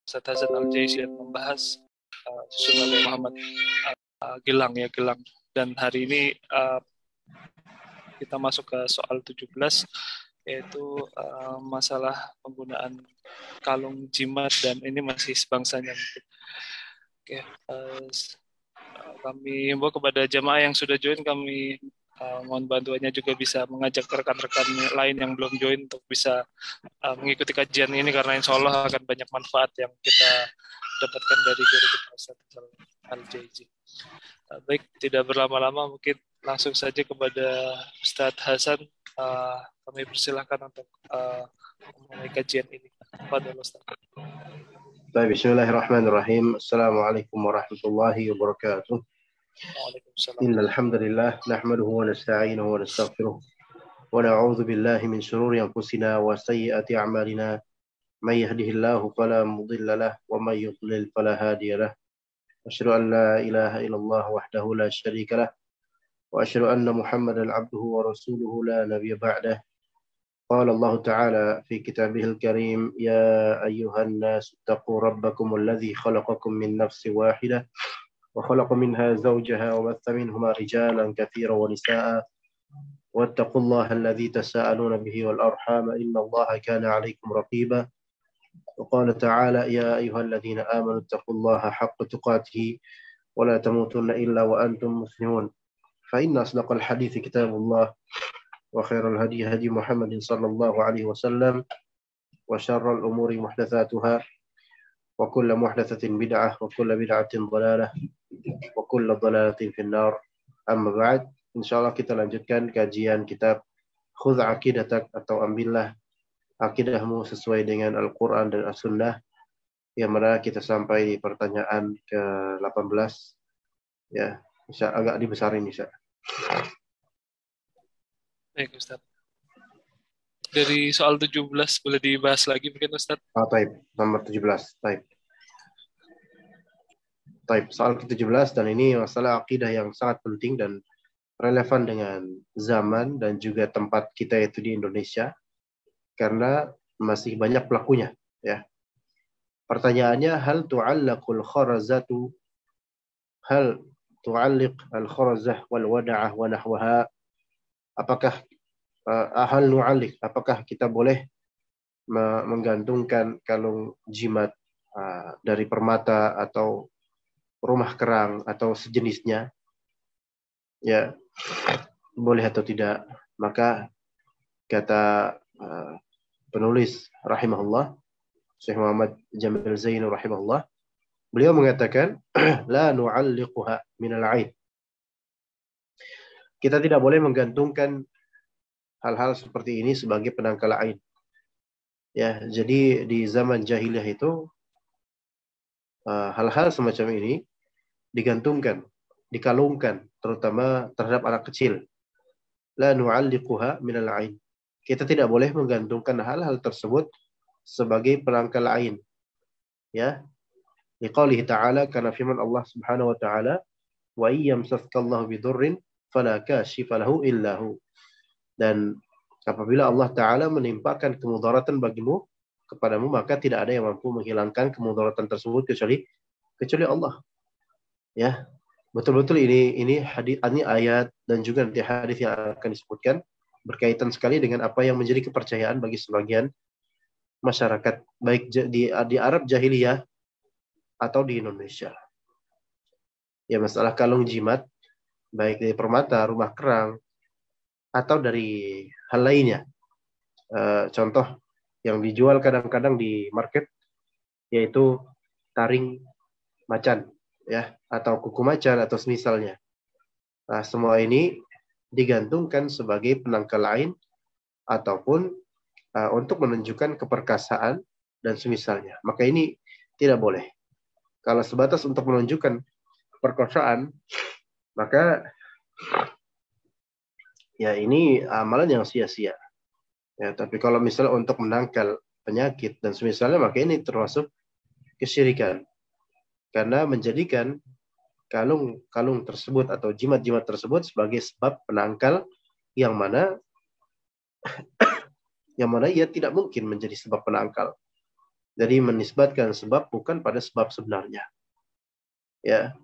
Ustaz Hasan Al-Jaizi yang membahas susunan Nabi Muhammad Gilang. Dan hari ini kita masuk ke soal 17, yaitu masalah penggunaan kalung jimat, dan ini masih sebangsanya. Oke, kami himbau kepada jamaah yang sudah join, kami mohon bantuannya juga bisa mengajak rekan-rekan lain yang belum join untuk bisa mengikuti kajian ini, karena insya Allah akan banyak manfaat yang kita dapatkan dari guru kita Ustaz Al-Jaizi. Baik, tidak berlama-lama, mungkin langsung saja kepada Ustadz Hasan. Kami persilahkan untuk memulai kajian ini. Fadhil Ustaz. Baik, bismillahirrahmanirrahim. Assalamualaikum warahmatullahi wabarakatuh. Waalaikumsalam. Innal hamdalillah nahmaduhu wa nasta'inuhu wa nastaghfiruh wa na'udzu billahi min shururi anfusina wa sayyiati a'malina. May yahdihillahu fala mudilla lahu wa may yudlil fala hadiya lahu. Asyhadu an la ilaha illallah wahdahu la syarika lahu wa asyhadu anna Muhammadan 'abduhu wa rasuluhu la nabiyya ba'dahu. Qala Allah Ta'ala fi kitabihil karim, ya ayyuhan nas ittaqu rabbakum alladhi khalaqakum min nafsin wahidah wa khalaqa minha zawjaha wa batha minhuma rijalan katsiran wa nisaa'a wattaqullaha alladhi tasaaluna bihi wal arham innallaha kana 'alaykum raqiba. Wa qala ta'ala, ya ayyuhalladzina amanu ittaqullaha haqqa tuqatih wa la tamutunna illa wa antum muslimun. Fa inna asdaqal hadithi kitabullah wa khairal hadi hadi Muhammadin sallallahu alaihi wasallam wa syarrul umuri muhdatsatuha wa kullu muhdatsatin bid'ah wa kullu bid'atin dhalalah wa kullu dhalalatin finnar. Amma ba'd, insyaallah kita lanjutkan kajian kitab Khudh Aqidatak, atau ambillah akidahmu sesuai dengan Al-Qur'an dan As-Sunnah, yang mana kita sampai di pertanyaan ke-18 ya. Bisa agak dibesarin bisa. Baik Ustaz. Dari soal 17 boleh dibahas lagi mungkin Ustaz? Taib, nomor 17. Taib, soal ke-17, dan ini masalah akidah yang sangat penting dan relevan dengan zaman dan juga tempat kita, yaitu di Indonesia, karena masih banyak pelakunya ya. Pertanyaannya, hal tu'allaqul kharazatu, hal tu'alliq al-kharazah wal wada'ah wa nahwaha, apakah hal nu'alliq, apakah kita boleh menggantungkan kalung jimat dari permata atau rumah kerang atau sejenisnya ya, boleh atau tidak? Maka kata penulis rahimahullah, Syekh Muhammad Jamil Zainu rahimahullah, beliau mengatakan la nu'alliquha minal 'ain. Kita tidak boleh menggantungkan hal-hal seperti ini sebagai penangkal ain. Ya, jadi di zaman jahiliyah itu hal-hal semacam ini digantungkan, dikalungkan, terutama terhadap anak kecil. La nu'alliquha minal 'ain. Kita tidak boleh menggantungkan hal-hal tersebut sebagai penangkal ain. Ya. Liqaulihi ta'ala, karena firman Allah Subhanahu wa ta'ala, wa iyyamsaskallahu bidurrin fala kashifa lahu illa hu. Dan apabila Allah Ta'ala menimpakan kemudaratan kepadamu, maka tidak ada yang mampu menghilangkan kemudaratan tersebut kecuali Allah. Ya, betul-betul ini hadis, ini ayat dan juga nanti hadis yang akan disebutkan berkaitan sekali dengan apa yang menjadi kepercayaan bagi sebagian masyarakat, baik di Arab jahiliyah atau di Indonesia. Ya, masalah kalung jimat, baik dari permata, rumah kerang, atau dari hal lainnya. Contoh yang dijual kadang-kadang di market, yaitu taring macan, ya, atau kuku macan atau semisalnya. Nah, semua ini digantungkan sebagai penangkal ain ataupun untuk menunjukkan keperkasaan dan semisalnya. Maka ini tidak boleh. Kalau sebatas untuk menunjukkan keperkasaan, maka ya ini amalan yang sia-sia. Ya, tapi kalau misalnya untuk menangkal penyakit dan semisalnya, maka ini termasuk kesyirikan. Karena menjadikan kalung tersebut atau jimat-jimat tersebut sebagai sebab penangkal yang mana ia tidak mungkin menjadi sebab penangkal. Jadi menisbatkan sebab bukan pada sebab sebenarnya. Ya.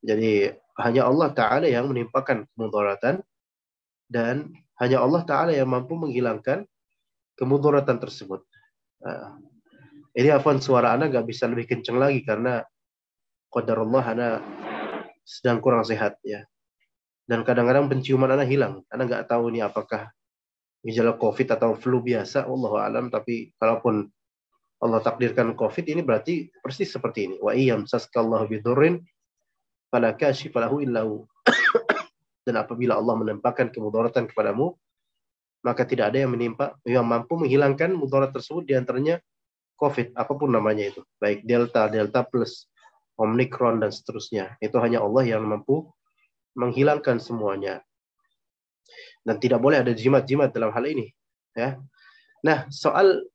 Jadi hanya Allah Ta'ala yang menimpakan kemudaratan, dan hanya Allah Ta'ala yang mampu menghilangkan kemudaratan tersebut. Ini afwan, suara Ana gak bisa lebih kenceng lagi karena qadarullah Ana sedang kurang sehat ya. Dan kadang-kadang penciuman Ana hilang. Ana gak tahu ini apakah gejala COVID atau flu biasa, Allahu a'lam. Tapi kalaupun Allah takdirkan COVID, ini berarti persis seperti ini. Wa iyam saskallahu bidurrin fala kashifa lahu illa hu. Dan apabila Allah menampakkan kemudaratan kepadamu, maka tidak ada yang mampu menghilangkan mudarat tersebut, di antaranya COVID, apapun namanya itu, baik Delta, Delta Plus, Omicron dan seterusnya. Itu hanya Allah yang mampu menghilangkan semuanya. Dan tidak boleh ada jimat-jimat dalam hal ini. Ya. Nah, soal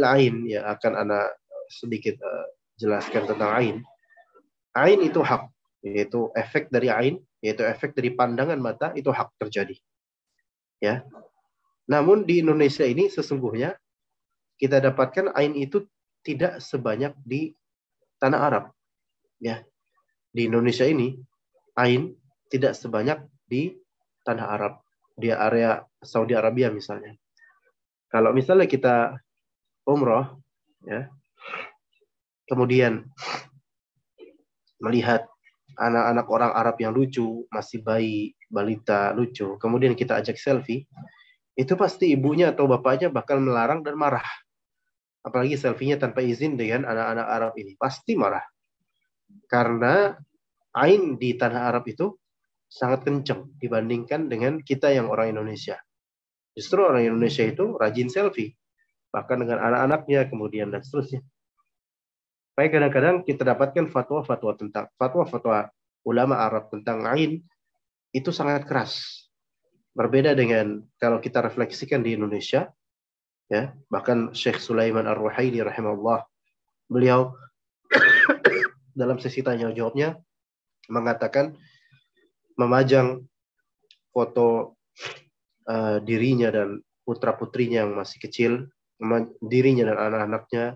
ain ya, akan ana sedikit jelaskan tentang ain. Ain itu hak, yaitu efek dari ain, yaitu efek dari pandangan mata, itu hak terjadi. Ya. Namun di Indonesia ini sesungguhnya kita dapatkan ain itu tidak sebanyak di tanah Arab. Ya. Di Indonesia ini ain tidak sebanyak di tanah Arab, di area Saudi Arabia misalnya. Kalau misalnya kita umroh, ya, kemudian melihat anak-anak orang Arab yang lucu, masih bayi, balita lucu, kemudian kita ajak selfie, itu pasti ibunya atau bapaknya bakal melarang dan marah. Apalagi selfie-nya tanpa izin dengan anak-anak Arab ini, pasti marah. Karena ain di tanah Arab itu sangat kencang dibandingkan dengan kita yang orang Indonesia. Justru orang Indonesia itu rajin selfie, bahkan dengan anak-anaknya, kemudian dan seterusnya. Baik, kadang-kadang kita dapatkan fatwa-fatwa ulama Arab tentang ain itu sangat keras. Berbeda dengan kalau kita refleksikan di Indonesia, ya, bahkan Syekh Sulaiman Ar-Ruhaili rahimahullah, beliau dalam sesi tanya jawabnya mengatakan memajang foto dirinya dan putra-putrinya yang masih kecil, dirinya dan anak-anaknya,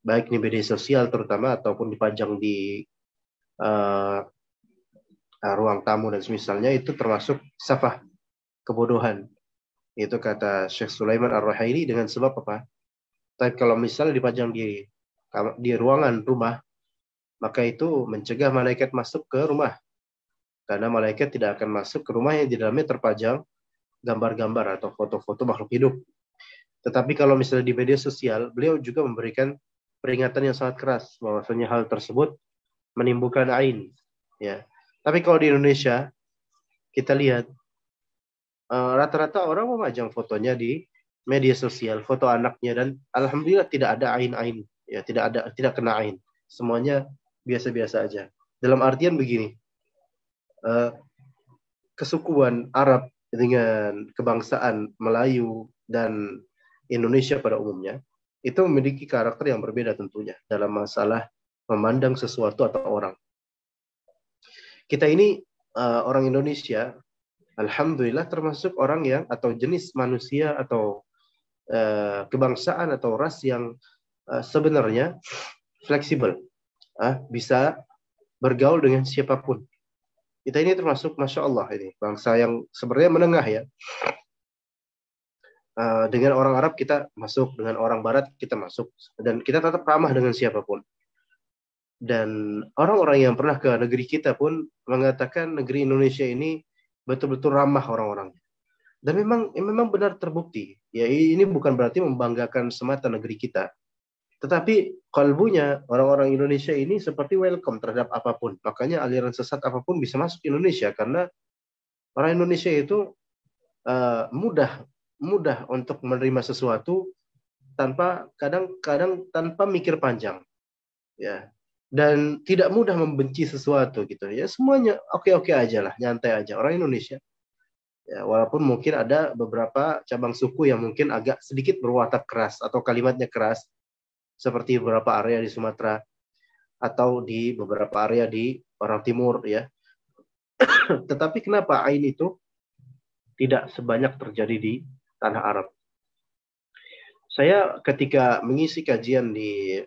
baik di media sosial terutama ataupun dipajang di ruang tamu dan semisalnya, itu termasuk safah, kebodohan. Itu kata Syekh Sulaiman Ar-Ruhaili. Dengan sebab apa? Tapi kalau misalnya dipajang di ruangan rumah, maka itu mencegah malaikat masuk ke rumah. Karena malaikat tidak akan masuk ke rumah yang di dalamnya terpajang gambar-gambar atau foto-foto makhluk hidup. Tetapi kalau misalnya di media sosial, beliau juga memberikan peringatan yang sangat keras bahwasanya hal tersebut menimbulkan ain. Ya. Tapi kalau di Indonesia, kita lihat rata-rata orang memajang fotonya di media sosial, foto anaknya, dan alhamdulillah tidak ada ain-ain, ya, tidak kena ain. Semuanya biasa-biasa aja. Dalam artian begini, kesukuan Arab dengan kebangsaan Melayu dan Indonesia pada umumnya itu memiliki karakter yang berbeda tentunya dalam masalah memandang sesuatu atau orang. Kita ini orang Indonesia, alhamdulillah termasuk orang yang, atau jenis manusia atau kebangsaan atau ras yang sebenarnya fleksibel, bisa bergaul dengan siapapun. Kita ini termasuk, masya Allah, ini bangsa yang sebenarnya menengah ya. Dengan orang Arab kita masuk, dengan orang Barat kita masuk, dan kita tetap ramah dengan siapapun. Dan orang-orang yang pernah ke negeri kita pun mengatakan negeri Indonesia ini betul-betul ramah orang-orangnya. Dan memang benar terbukti. Ya, ini bukan berarti membanggakan semata negeri kita, tetapi kalbunya orang-orang Indonesia ini seperti welcome terhadap apapun. Makanya aliran sesat apapun bisa masuk ke Indonesia, karena orang Indonesia itu mudah untuk menerima sesuatu tanpa kadang-kadang tanpa mikir panjang, ya, dan tidak mudah membenci sesuatu gitu ya. Semuanya oke-oke aja lah, nyantai aja orang Indonesia. Ya, walaupun mungkin ada beberapa cabang suku yang mungkin agak sedikit berwatak keras atau kalimatnya keras, seperti beberapa area di Sumatera atau di beberapa area di orang timur ya. Tetapi kenapa ain itu tidak sebanyak terjadi di tanah Arab? Saya ketika mengisi kajian di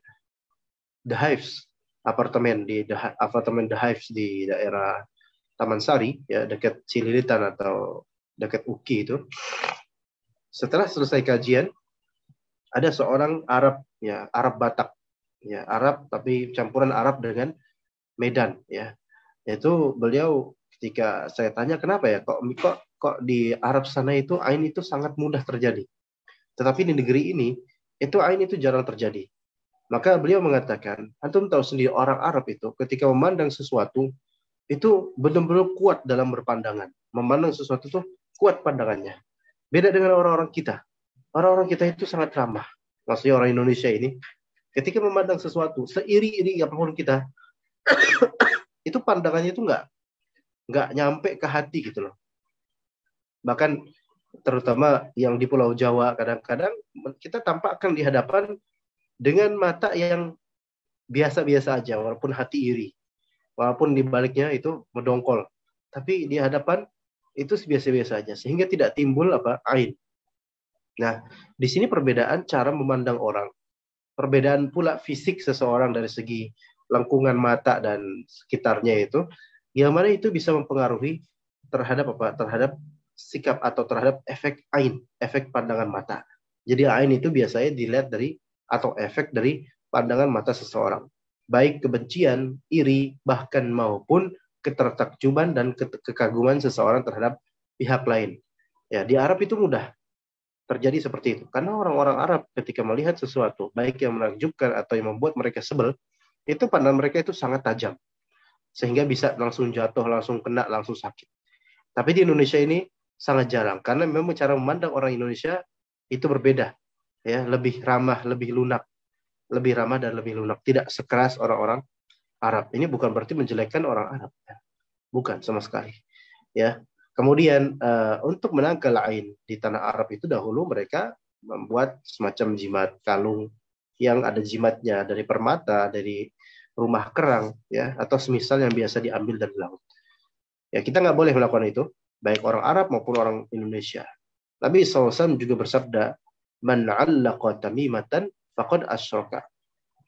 The Hives, apartemen The Hives di daerah Taman Sari, ya dekat Cililitan atau dekat UKI itu. Setelah selesai kajian, ada seorang Arab, ya Arab Batak, ya Arab tapi campuran Arab dengan Medan, ya. Itu beliau ketika saya tanya kenapa ya kok di Arab sana itu ain itu sangat mudah terjadi, tetapi di negeri ini itu ain itu jarang terjadi. Maka beliau mengatakan, antum tahu sendiri orang Arab itu ketika memandang sesuatu itu benar-benar kuat dalam berpandangan. Memandang sesuatu itu kuat pandangannya. Beda dengan orang-orang kita. Orang-orang kita itu sangat ramah. Maksudnya orang Indonesia ini, ketika memandang sesuatu, seiri-iri apapun kita, itu pandangannya itu nggak nyampe ke hati gitu loh. Bahkan terutama yang di Pulau Jawa, kadang-kadang kita tampakkan di hadapan dengan mata yang biasa-biasa aja, walaupun hati iri. Walaupun di baliknya itu mendongkol. Tapi di hadapan itu biasa-biasa aja. Sehingga tidak timbul ain. Nah, di sini perbedaan cara memandang orang. Perbedaan pula fisik seseorang dari segi lengkungan mata dan sekitarnya itu. Yang mana itu bisa mempengaruhi terhadap terhadap sikap atau terhadap efek ain, efek pandangan mata. Jadi ain itu biasanya dilihat dari atau efek dari pandangan mata seseorang. Baik kebencian, iri, bahkan maupun ketertakjuban dan kekaguman seseorang terhadap pihak lain. Ya, di Arab itu mudah terjadi seperti itu. Karena orang-orang Arab ketika melihat sesuatu, baik yang menakjubkan atau yang membuat mereka sebel, itu pandangan mereka itu sangat tajam. Sehingga bisa langsung jatuh, langsung kena, langsung sakit. Tapi di Indonesia ini sangat jarang. Karena memang cara memandang orang Indonesia itu berbeda. Ya, lebih ramah, lebih lunak. Lebih ramah dan lebih lunak. Tidak sekeras orang-orang Arab. Ini bukan berarti menjelekkan orang Arab. Bukan sama sekali. Ya. Kemudian untuk menangkal ain di tanah Arab itu dahulu mereka membuat semacam jimat kalung yang ada jimatnya dari permata, dari rumah kerang, ya, atau semisal yang biasa diambil dari laut. Ya, kita nggak boleh melakukan itu, baik orang Arab maupun orang Indonesia. Nabi SAW juga bersabda, "Man 'allaqa tamimatan faqad asyraka."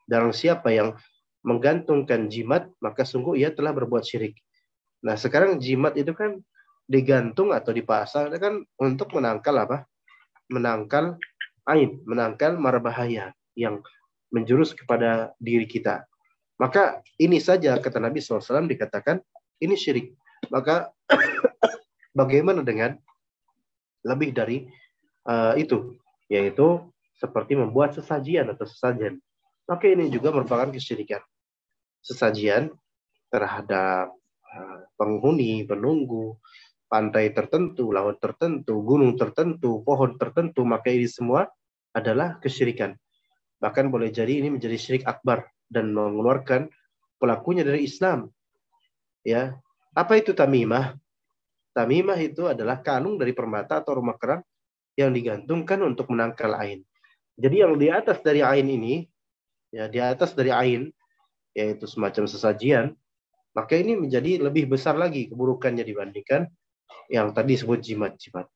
Barang siapa yang menggantungkan jimat, maka sungguh ia telah berbuat syirik. Nah, sekarang jimat itu kan digantung atau dipasang kan untuk menangkal menangkal ain, menangkal mara bahaya yang menjurus kepada diri kita. Maka ini saja kata Nabi SAW dikatakan ini syirik. Maka bagaimana dengan lebih dari itu, yaitu seperti membuat sesajian atau sesajen. Maka ini juga merupakan kesyirikan. Sesajian terhadap penghuni, penunggu, pantai tertentu, laut tertentu, gunung tertentu, pohon tertentu, maka ini semua adalah kesyirikan. Bahkan boleh jadi ini menjadi syirik akbar dan mengeluarkan pelakunya dari Islam. Ya, apa itu tamimah? Tamimah itu adalah kalung dari permata atau rumah kerang yang digantungkan untuk menangkal ain. Jadi yang di atas dari ain ini, ya di atas dari ain, yaitu semacam sesajian, maka ini menjadi lebih besar lagi keburukannya dibandingkan yang tadi disebut jimat-jimat.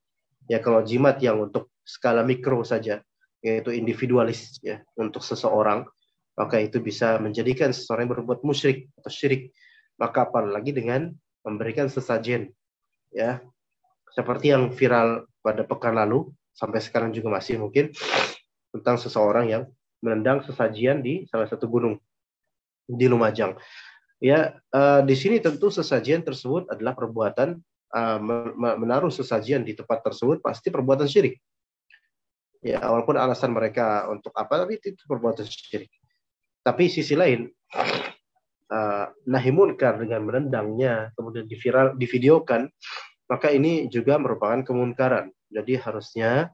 Ya kalau jimat yang untuk skala mikro saja, yaitu individualis ya untuk seseorang, maka itu bisa menjadikan seseorang yang berbuat musyrik atau syirik. Maka apalagi dengan memberikan sesajen, ya seperti yang viral pada pekan lalu sampai sekarang juga masih mungkin tentang seseorang yang menendang sesajian di salah satu gunung di Lumajang. Ya, di sini tentu sesajian tersebut adalah perbuatan menaruh sesajian di tempat tersebut pasti perbuatan syirik. Ya, walaupun alasan mereka untuk apa, tapi itu perbuatan syirik. Tapi sisi lain, nahi munkar dengan menendangnya, kemudian divideokan, maka ini juga merupakan kemunkaran. Jadi harusnya,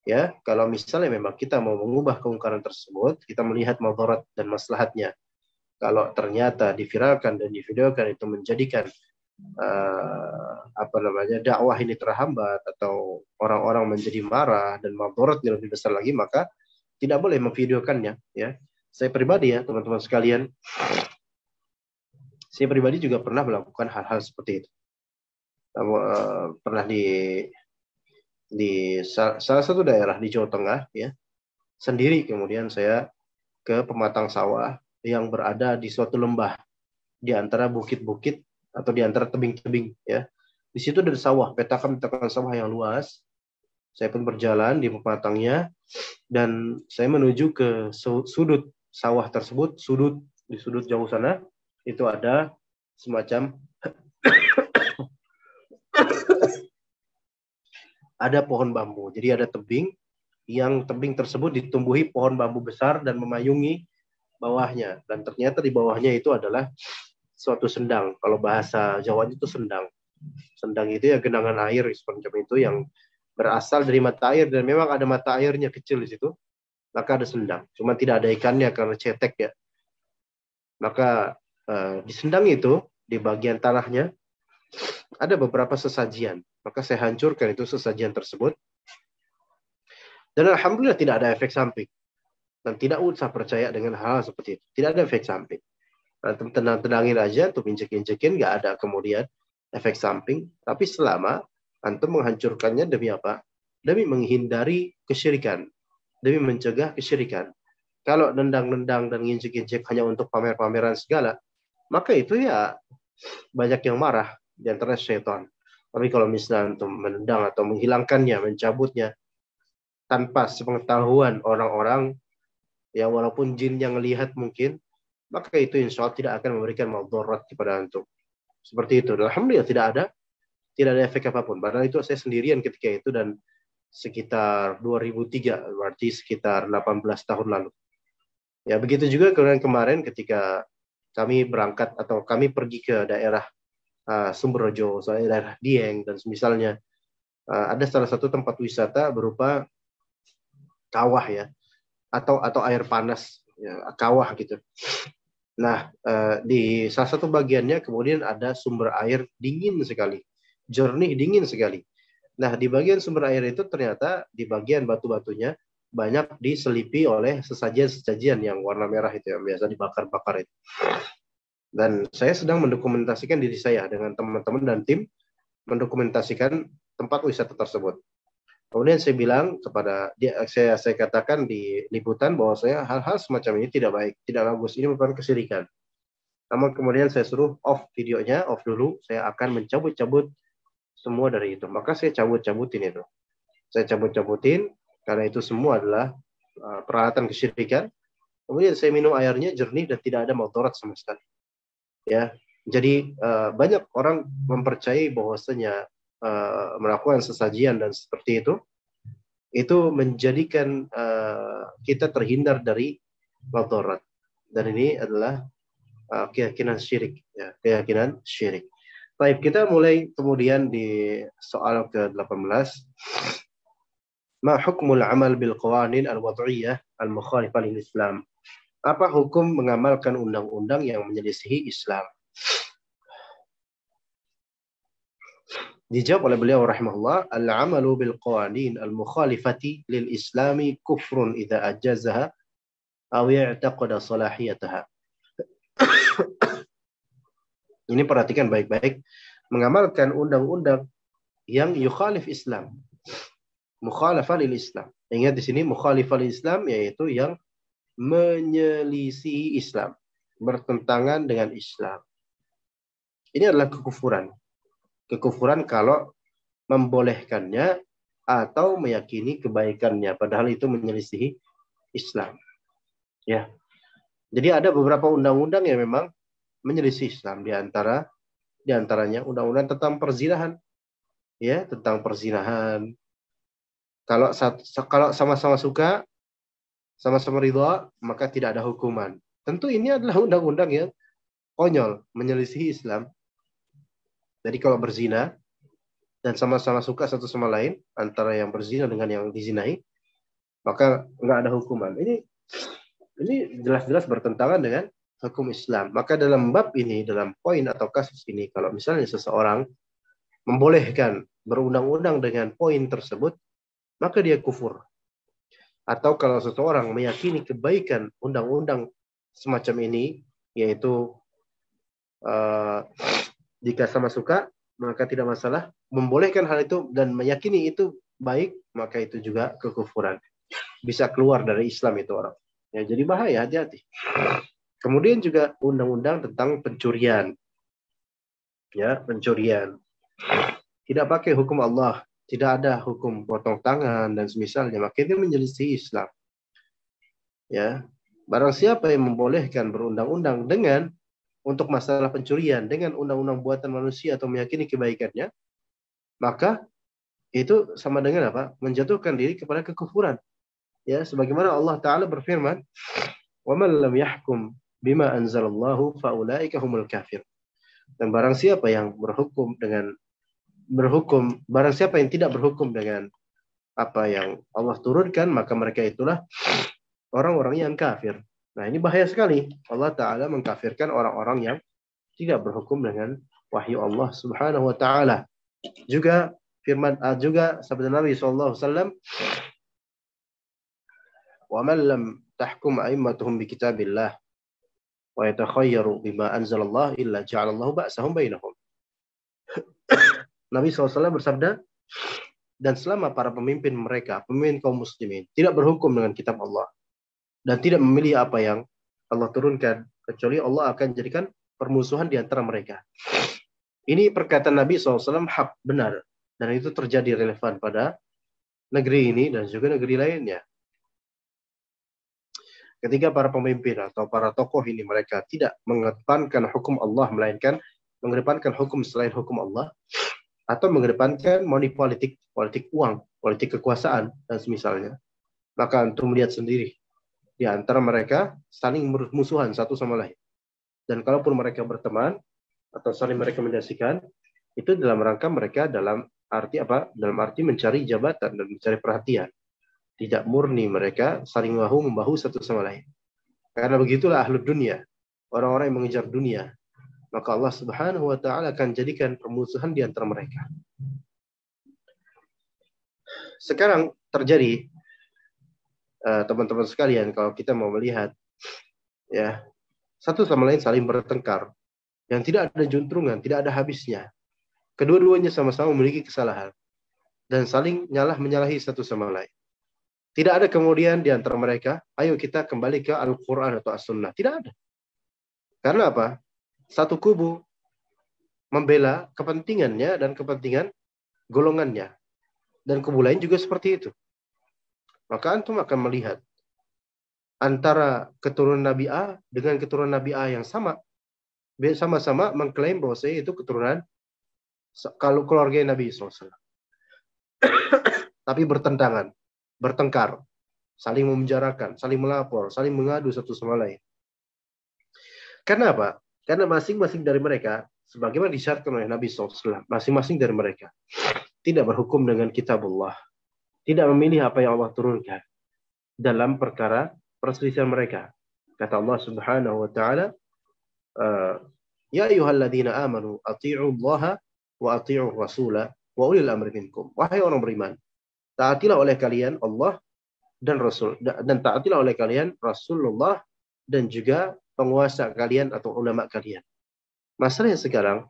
ya, kalau misalnya memang kita mau mengubah kemungkaran tersebut, kita melihat madarat dan maslahatnya. Kalau ternyata diviralkan dan divideokan itu menjadikan dakwah ini terhambat atau orang-orang menjadi marah dan madaratnya lebih besar lagi, maka tidak boleh memvideokannya. Ya, saya pribadi ya teman-teman sekalian, saya pribadi juga pernah melakukan hal-hal seperti itu. Pernah di salah satu daerah di Jawa Tengah, ya, sendiri. Kemudian saya ke pematang sawah yang berada di suatu lembah di antara bukit-bukit atau di antara tebing-tebing, ya. Di situ ada sawah, petakan sawah yang luas. Saya pun berjalan di pematangnya dan saya menuju ke sudut sawah tersebut. Di sudut jauh sana itu ada semacam ada pohon bambu. Jadi ada tebing yang tebing tersebut ditumbuhi pohon bambu besar dan memayungi bawahnya. Dan ternyata di bawahnya itu adalah suatu sendang. Kalau bahasa Jawa itu sendang. Sendang itu ya genangan air semacam itu yang berasal dari mata air, dan memang ada mata airnya kecil di situ. Maka ada sendang. Cuma tidak ada ikannya karena cetek ya. Maka di sendang itu, di bagian tanahnya, ada beberapa sesajian. Maka saya hancurkan itu sesajian tersebut. Dan alhamdulillah tidak ada efek samping. Dan tidak usah percaya dengan hal seperti itu. Tidak ada efek samping. Antum tenang-tenangin aja, tuh injek-injekin, nggak ada kemudian efek samping. Tapi selama antum menghancurkannya demi apa? Demi menghindari kesyirikan. Demi mencegah kesyirikan. Kalau nendang-nendang dan injek-injek hanya untuk pamer-pameran segala, maka itu ya banyak yang marah di antara syaitan. Tapi kalau misalnya antum menendang atau menghilangkannya, mencabutnya tanpa sepengetahuan orang-orang, ya walaupun jin yang melihat mungkin, maka itu insya Allah tidak akan memberikan mudarat kepada antum. Seperti itu. Dan alhamdulillah tidak ada efek apapun. Padahal itu saya sendirian ketika itu dan sekitar 2003, berarti sekitar 18 tahun lalu. Ya begitu juga kemarin ketika kami berangkat atau kami pergi ke daerah Sumberjo, daerah Dieng dan semisalnya, ada salah satu tempat wisata berupa kawah ya, atau air panas ya, kawah gitu. Nah, di salah satu bagiannya kemudian ada sumber air dingin sekali, jernih dingin sekali. Nah, di bagian sumber air itu ternyata di bagian batu-batunya banyak diselipi oleh sesajian-sesajian yang warna merah itu yang biasa dibakar-bakar itu. Dan saya sedang mendokumentasikan diri saya dengan teman-teman dan tim mendokumentasikan tempat wisata tersebut. Kemudian saya bilang kepada dia, saya katakan di liputan bahwa saya hal-hal semacam ini tidak baik, tidak bagus, ini merupakan kesyirikan. Namun kemudian saya suruh off videonya, off dulu, saya akan mencabut-cabut semua dari itu. Maka saya cabut-cabutin itu. Saya cabut-cabutin karena itu semua adalah peralatan kesyirikan. Kemudian saya minum airnya jernih dan tidak ada mudarat sama sekali. Ya, jadi banyak orang mempercayai bahwasanya melakukan sesajian dan seperti itu menjadikan kita terhindar dari mudarat. Dan ini adalah keyakinan syirik, ya, keyakinan syirik. Baik, kita mulai kemudian di soal ke-18. Ma hukmul amal bil qawanin al-wad'iyah al-mukhalifah lil Islam? Apa hukum mengamalkan undang-undang yang menyelisihi Islam? Dijawab oleh beliau rahimahullah, al-amalu bil qawanin al-mukhalifati lil islami kufrun idza ajazaha aw ya'taqada salahiyataha. Ini perhatikan baik-baik. Mengamalkan undang-undang yang yukhalif Islam. Mukhalafah lil Islam. Ingat di sini mukhalafah lil Islam yaitu yang menyelisihi Islam, bertentangan dengan Islam. Ini adalah kekufuran. Kekufuran kalau membolehkannya atau meyakini kebaikannya, padahal itu menyelisihi Islam. Ya. Jadi ada beberapa undang-undang yang memang menyelisih Islam, di antaranya undang-undang tentang perzinahan. Ya, tentang perzinahan. Kalau sama-sama suka, sama-sama ridha, maka tidak ada hukuman. Tentu ini adalah undang-undang yang konyol, menyelisihi Islam. Jadi kalau berzina dan sama-sama suka satu sama lain, antara yang berzina dengan yang dizinahi, maka nggak ada hukuman. Ini jelas-jelas bertentangan dengan hukum Islam. Maka dalam bab ini, dalam poin atau kasus ini, kalau misalnya seseorang membolehkan berundang-undang dengan poin tersebut, maka dia kufur. Atau kalau seseorang meyakini kebaikan undang-undang semacam ini, yaitu jika sama suka, maka tidak masalah. Membolehkan hal itu dan meyakini itu baik, maka itu juga kekufuran. bisa keluar dari Islam itu orang. Ya, jadi bahaya, hati-hati. Kemudian juga undang-undang tentang pencurian. Ya, pencurian. Tidak pakai hukum Allah, tidak ada hukum potong tangan dan semisalnya, maka itu menyelisih Islam. Ya, barang siapa yang membolehkan berundang-undang dengan untuk masalah pencurian dengan undang-undang buatan manusia atau meyakini kebaikannya, maka itu sama dengan apa? Menjatuhkan diri kepada kekufuran. Ya, sebagaimana Allah Ta'ala berfirman, وَمَنْ لَمْ يَحْكُمْ بِمَا أَنْزَلَ اللَّهُ فَأُولَٰئِكَ هُمُ الْكَافِرُونَ. Dan barang siapa yang barang siapa yang tidak berhukum dengan apa yang Allah turunkan, maka mereka itulah orang-orang yang kafir. Nah, ini bahaya sekali. Allah Ta'ala mengkafirkan orang-orang yang tidak berhukum dengan wahyu Allah Subhanahu wa Ta'ala. Juga sabda Nabi SAW, وَمَنْ لَمْ تَحْكُمْ أَئِمَّتُهُمْ بِكِتَابِ اللَّهِ وَيَتَخَيَّرُوا بِمَا أَنْزَلَ اللَّهِ إِلَّا جَعَلَ اللَّهُ بَأْسَهُمْ بَيْنَهُمْ. Nabi SAW bersabda, dan selama para pemimpin kaum muslimin, tidak berhukum dengan kitab Allah dan tidak memilih apa yang Allah turunkan, kecuali Allah akan jadikan permusuhan di antara mereka. Ini perkataan Nabi SAW hak, benar, dan itu terjadi relevan pada negeri ini dan juga negeri lainnya. Ketika para pemimpin atau para tokoh ini mereka tidak mengedepankan hukum Allah, melainkan mengedepankan hukum selain hukum Allah, atau mengedepankan money politik uang, politik kekuasaan dan semisalnya, maka antum melihat sendiri di antara mereka saling bermusuhan satu sama lain. Dan kalaupun mereka berteman atau saling merekomendasikan, itu dalam rangka mereka dalam arti apa? Dalam arti mencari jabatan dan mencari perhatian. Tidak murni mereka saling bahu-membahu satu sama lain. Karena begitulah ahlud dunia, orang-orang yang mengejar dunia. Maka Allah Subhanahu wa Ta'ala akan jadikan permusuhan di antara mereka. Sekarang terjadi, teman-teman sekalian, kalau kita mau melihat, ya, satu sama lain saling bertengkar, yang tidak ada juntrungan, tidak ada habisnya. Kedua-duanya sama-sama memiliki kesalahan dan saling menyalahi satu sama lain. Tidak ada kemudian di antara mereka, ayo kita kembali ke Al-Quran atau As-Sunnah. Tidak ada. Karena apa? Satu kubu membela kepentingannya dan kepentingan golongannya. Dan kubu lain juga seperti itu. Maka antum akan melihat antara keturunan Nabi A dengan keturunan Nabi A yang sama-sama mengklaim bahwa saya itu keturunan kalau keluarga Nabi SAW. Tapi bertengkar, saling memenjarakan, saling melapor, saling mengadu satu sama lain. Karena apa? Karena masing-masing dari mereka, sebagaimana disyaratkan oleh Nabi SAW, masing-masing dari mereka tidak berhukum dengan kitabullah, tidak memilih apa yang Allah turunkan dalam perkara perselisihan mereka. Kata Allah Subhanahu wa Ta'ala, ya ayyuhalladzina amanu ati'u Allah wa ati'u rasula wa ulil amri minkum. Wahai orang beriman, taatilah oleh kalian Allah dan Rasul, dan taatilah oleh kalian Rasulullah dan juga penguasa kalian atau ulama kalian. Masalahnya sekarang,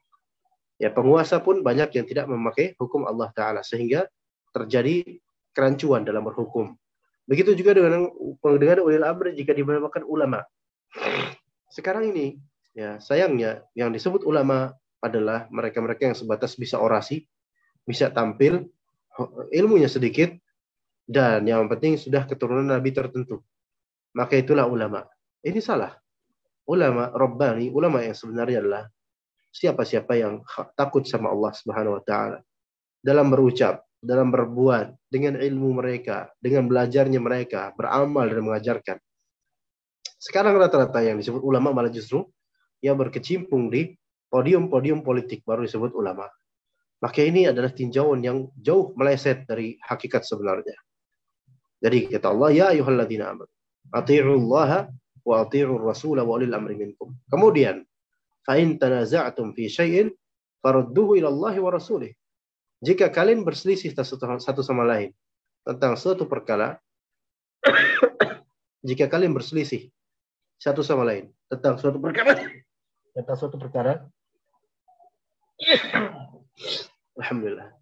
ya, penguasa pun banyak yang tidak memakai hukum Allah Ta'ala, sehingga terjadi kerancuan dalam berhukum. Begitu juga dengan ulil amri jika dinamakan ulama. Sekarang ini, ya, sayangnya yang disebut ulama adalah mereka-mereka yang sebatas bisa orasi, bisa tampil, ilmunya sedikit, dan yang penting sudah keturunan Nabi tertentu. Maka itulah ulama. Ini salah. Ulama Rabbani, ulama yang sebenarnya adalah siapa-siapa yang takut sama Allah Subhanahu wa Ta'ala. Dalam berucap, dalam berbuat, dengan ilmu mereka, dengan belajarnya mereka, beramal dan mengajarkan. Sekarang rata-rata yang disebut ulama malah justru yang berkecimpung di podium-podium politik baru disebut ulama. Maka ini adalah tinjauan yang jauh meleset dari hakikat sebenarnya. Jadi kata Allah, ya ayyuhalladzina amanu ati'ullaha wa ati'ur rasula wa ulil amri minkum. Kemudian, fa in tanaza'tum fi syai'in farudduhu ila Allah wa rasulih. Jika kalian berselisih satu sama lain tentang suatu perkara, jika kalian berselisih satu sama lain tentang suatu perkara, alhamdulillah,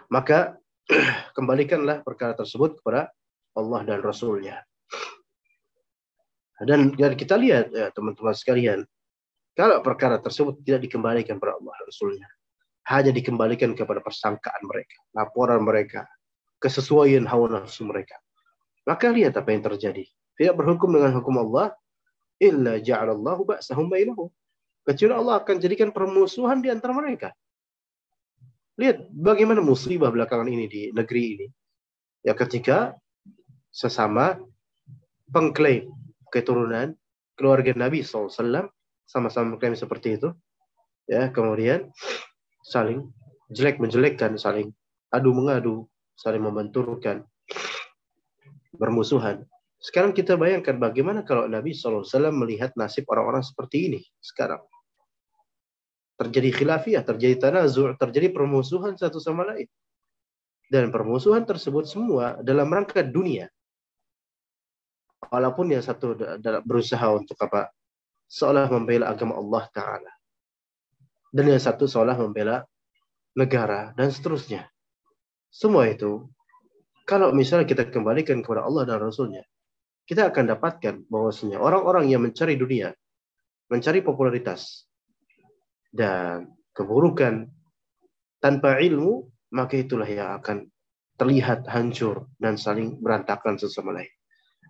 maka kembalikanlah perkara tersebut kepada Allah dan Rasulnya. Dan kita lihat ya teman-teman sekalian, kalau perkara tersebut tidak dikembalikan kepada Allah dan Rasulnya, hanya dikembalikan kepada persangkaan mereka, laporan mereka, kesesuaian hawa nafsu mereka, maka lihat apa yang terjadi. Tidak berhukum dengan hukum Allah, illa ja'alallahu ba'sahum bainahum. Kecuali Allah akan jadikan permusuhan di antara mereka. Lihat bagaimana musibah belakangan ini di negeri ini. Ya ketika sesama pengklaim keturunan keluarga Nabi SAW sama-sama mengklaim seperti itu. Ya, kemudian saling jelek-menjelekkan, saling adu-mengadu, saling membenturkan, bermusuhan. Sekarang kita bayangkan bagaimana kalau Nabi SAW melihat nasib orang-orang seperti ini sekarang. Terjadi khilafiyah, terjadi tanazu', terjadi permusuhan satu sama lain. Dan permusuhan tersebut semua dalam rangka dunia. Walaupun yang satu berusaha untuk apa? Seolah membela agama Allah Ta'ala. Dan yang satu seolah membela negara dan seterusnya. Semua itu, kalau misalnya kita kembalikan kepada Allah dan Rasulnya, kita akan dapatkan bahwasanya orang-orang yang mencari dunia, mencari popularitas, dan keburukan tanpa ilmu, maka itulah yang akan terlihat hancur dan saling berantakan sesama lain.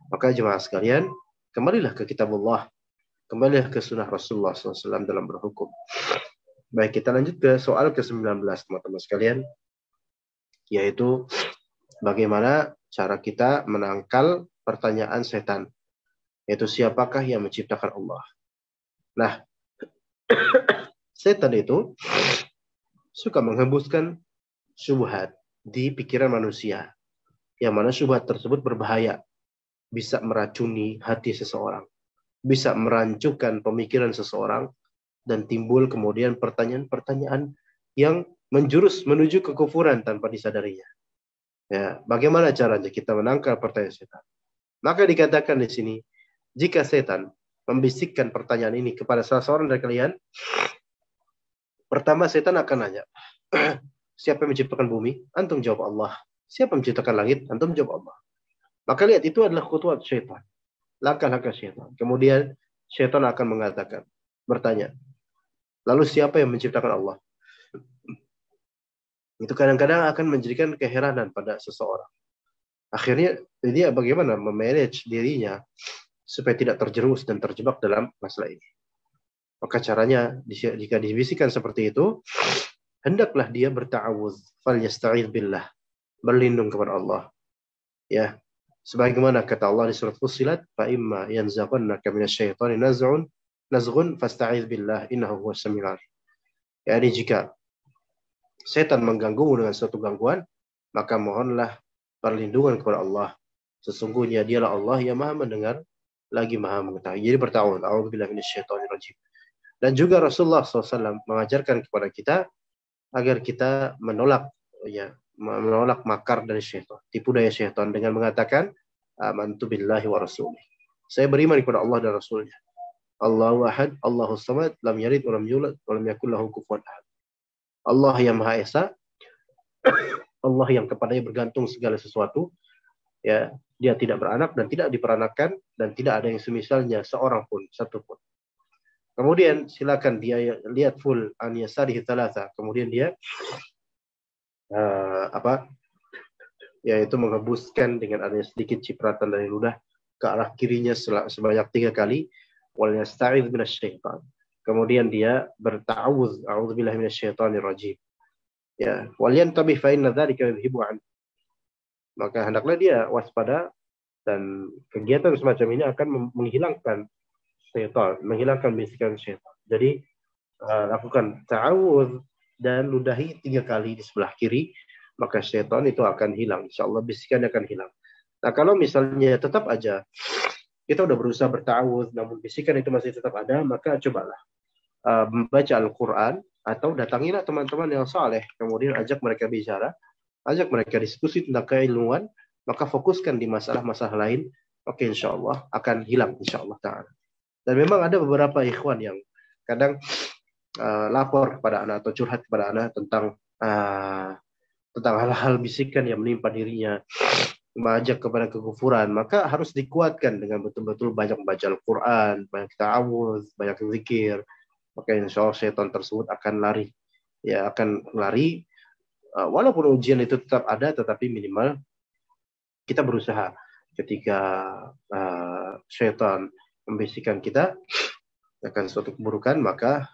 Maka jemaah sekalian, kembalilah ke kitab Allah, kembalilah ke sunnah Rasulullah SAW dalam berhukum. Baik, kita lanjut ke soal ke-19 teman-teman sekalian, yaitu bagaimana cara kita menangkal pertanyaan setan, yaitu siapakah yang menciptakan Allah. Nah, setan itu suka menghembuskan syubhat di pikiran manusia, yang mana syubhat tersebut berbahaya, bisa meracuni hati seseorang, bisa merancukan pemikiran seseorang, dan timbul kemudian pertanyaan-pertanyaan yang menjurus menuju kekufuran tanpa disadarinya. Ya, bagaimana caranya kita menangkal pertanyaan setan? Maka dikatakan di sini, jika setan membisikkan pertanyaan ini kepada salah seorang dari kalian, pertama setan akan nanya, siapa yang menciptakan bumi? Antum jawab Allah. Siapa yang menciptakan langit? Antum jawab Allah. Maka lihat, itu adalah khutuwat syaitan, langkah-langkah syaitan. Kemudian syaitan akan mengatakan, bertanya, lalu siapa yang menciptakan Allah? Itu kadang-kadang akan menjadikan keheranan pada seseorang. Akhirnya dia bagaimana memanage dirinya supaya tidak terjerumus dan terjebak dalam masalah ini. Maka caranya, jika dibisikkan seperti itu, hendaklah dia berta'awudz, falyasta'idz billah, berlindung kepada Allah. Ya, sebagaimana kata Allah di surat Fussilat, fa imma yanzaghannaka minasyaitani nazghun fasta'idz billah innahu huwas samiul alim. Yani jika setan mengganggumu dengan suatu gangguan, maka mohonlah perlindungan kepada Allah. Sesungguhnya dialah Allah yang maha mendengar lagi maha mengetahui. Jadi bertawud, a'udzubillahi minasyaitonir rajim. Dan juga Rasulullah SAW mengajarkan kepada kita agar kita menolak makar dari syaitan, tipu daya syaitan, dengan mengatakan amantu billahi wa rasulih. Saya beriman kepada Allah dan Rasulnya. Allahu ahad, Allahus samad, lam yalid wa lam yulad wa lam yakul lahu kufuwan ahad. Allah yang Maha Esa, Allah yang kepadanya bergantung segala sesuatu, ya, dia tidak beranak dan tidak diperanakan, dan tidak ada yang semisalnya seorang pun, satu pun. Kemudian silakan dia lihat full an yasarihi thalatha. Kemudian dia yaitu menghembuskan dengan adanya sedikit cipratan dari ludah ke arah kirinya sebanyak 3 kali. Wal yasta'idz minasyaitan. Kemudian dia berta'awudz, a'udzubillahi minasyaitonir rajim. Ya, wal yantabih fa inna dzalika yadhhibu an. Maka hendaklah dia waspada, dan kegiatan semacam ini akan menghilangkan syaitan, menghilangkan bisikan syaitan. Jadi lakukan ta'awudz dan ludahi 3 kali di sebelah kiri, maka syaitan itu akan hilang. Insyaallah bisikannya akan hilang. Nah, kalau misalnya tetap aja kita udah berusaha berta'awudz namun bisikan itu masih tetap ada, maka cobalah membaca Al-Quran, atau datangilah teman-teman yang saleh, kemudian ajak mereka bicara, ajak mereka diskusi tentang keilmuan, maka fokuskan di masalah-masalah lain, maka insyaallah akan hilang insyaallah ta'ala. Dan memang ada beberapa ikhwan yang kadang lapor kepada anak atau curhat kepada anak tentang hal-hal bisikan yang menimpa dirinya, mengajak kepada kekufuran, maka harus dikuatkan dengan betul-betul banyak membaca Al-Quran, banyak ta'awudz, banyak zikir. Maka insya Allah syaitan tersebut akan lari. Ya, akan lari. Walaupun ujian itu tetap ada, tetapi minimal kita berusaha. Ketika syaitan membisikkan kita akan suatu keburukan, maka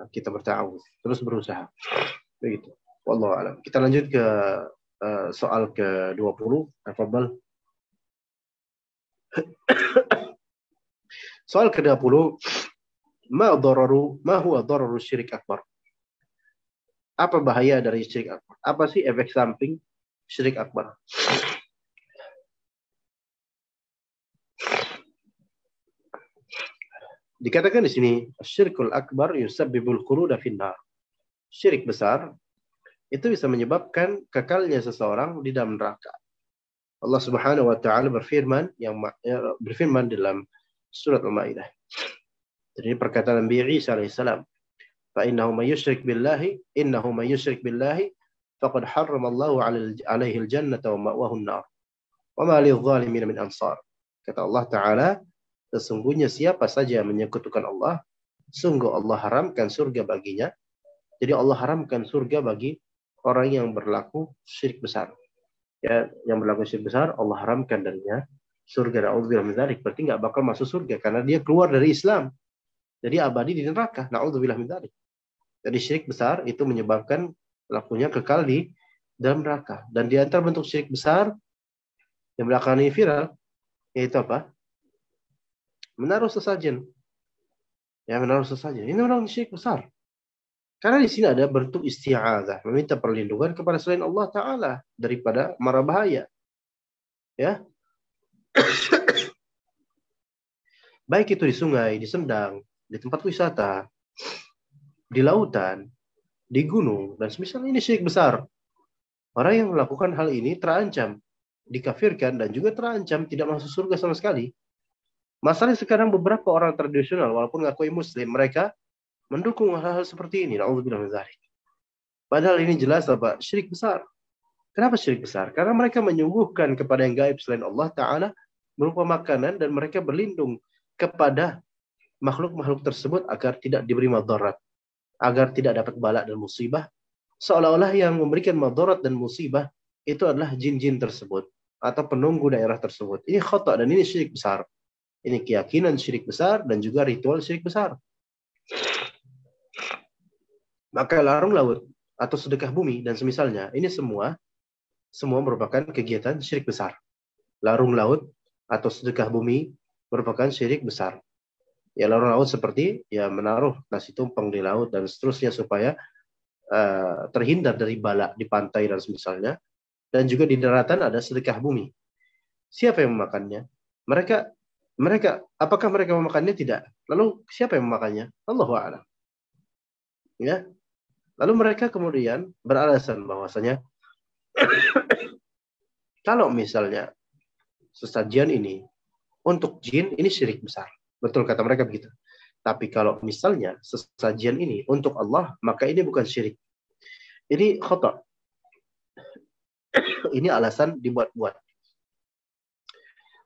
kita berta'awudz, terus berusaha. Begitu. Wallahu a'lam. Kita lanjut ke soal ke-20. Tafadhal. Soal ke-20. Ma huwa dararu syirik akbar? Apa bahaya dari syirik akbar? Apa sih efek samping syirik akbar? Dikatakan di sini, syirkul akbar yusabbibul khuluda finnar. Syirik besar itu bisa menyebabkan kekalnya seseorang di dalam neraka. Allah Subhanahu wa taala berfirman dalam surat Al-Maidah. Jadi perkataan Nabi Isa alaihissalam, "Fa innahu may yusyrik billahi faqad harrama Allahu 'alaihi al-jannata wa ma'wahu an-nar. Wa ma lidh-dhalimin min ansar." Kata Allah taala, sesungguhnya siapa saja yang menyekutukan Allah, sungguh Allah haramkan surga baginya. Jadi Allah haramkan surga bagi orang yang berlaku syirik besar. Ya, yang berlaku syirik besar Allah haramkan darinya surga. Na'udzubillah min dzalik. Berarti nggak bakal masuk surga karena dia keluar dari Islam. Jadi abadi di neraka. Na'udzubillah min dzalik. Jadi syirik besar itu menyebabkan pelakunya kekal di dalam neraka. Dan di antara bentuk syirik besar yang belakangan ini viral, yaitu apa? Menaruh sesajen. Ya, menaruh sesajen. Ini memang syirik besar. Karena di sini ada bentuk isti'adzah, meminta perlindungan kepada selain Allah Ta'ala daripada mara bahaya. Ya. Baik itu di sungai, di sendang, di tempat wisata, di lautan, di gunung, dan semisal ini syirik besar. Orang yang melakukan hal ini terancam, dikafirkan, dan juga terancam tidak masuk surga sama sekali. Masalahnya sekarang beberapa orang tradisional, walaupun ngakui muslim, mereka mendukung hal-hal seperti ini. Na'udzubillah min dzalik. Padahal ini jelas apa? Syirik besar. Kenapa syirik besar? Karena mereka menyuguhkan kepada yang gaib selain Allah Ta'ala berupa makanan dan mereka berlindung kepada makhluk-makhluk tersebut agar tidak diberi madarat, agar tidak dapat bala dan musibah. Seolah-olah yang memberikan madarat dan musibah itu adalah jin-jin tersebut atau penunggu daerah tersebut. Ini khata' dan ini syirik besar. Ini keyakinan syirik besar dan juga ritual syirik besar. Maka larung laut atau sedekah bumi dan semisalnya, ini semua merupakan kegiatan syirik besar. Larung laut atau sedekah bumi merupakan syirik besar. Ya, larung laut seperti ya menaruh nasi tumpeng di laut dan seterusnya supaya terhindar dari bala di pantai dan semisalnya. Dan juga di daratan ada sedekah bumi. Siapa yang memakannya? Mereka apakah mereka memakannya? Tidak. Lalu siapa yang memakannya? Allahu a'lam. Ya. Lalu mereka kemudian beralasan bahwasanya kalau misalnya sesajian ini untuk jin, ini syirik besar. Betul kata mereka begitu. Tapi kalau misalnya sesajian ini untuk Allah, maka ini bukan syirik. Ini khata'. Ini alasan dibuat-buat.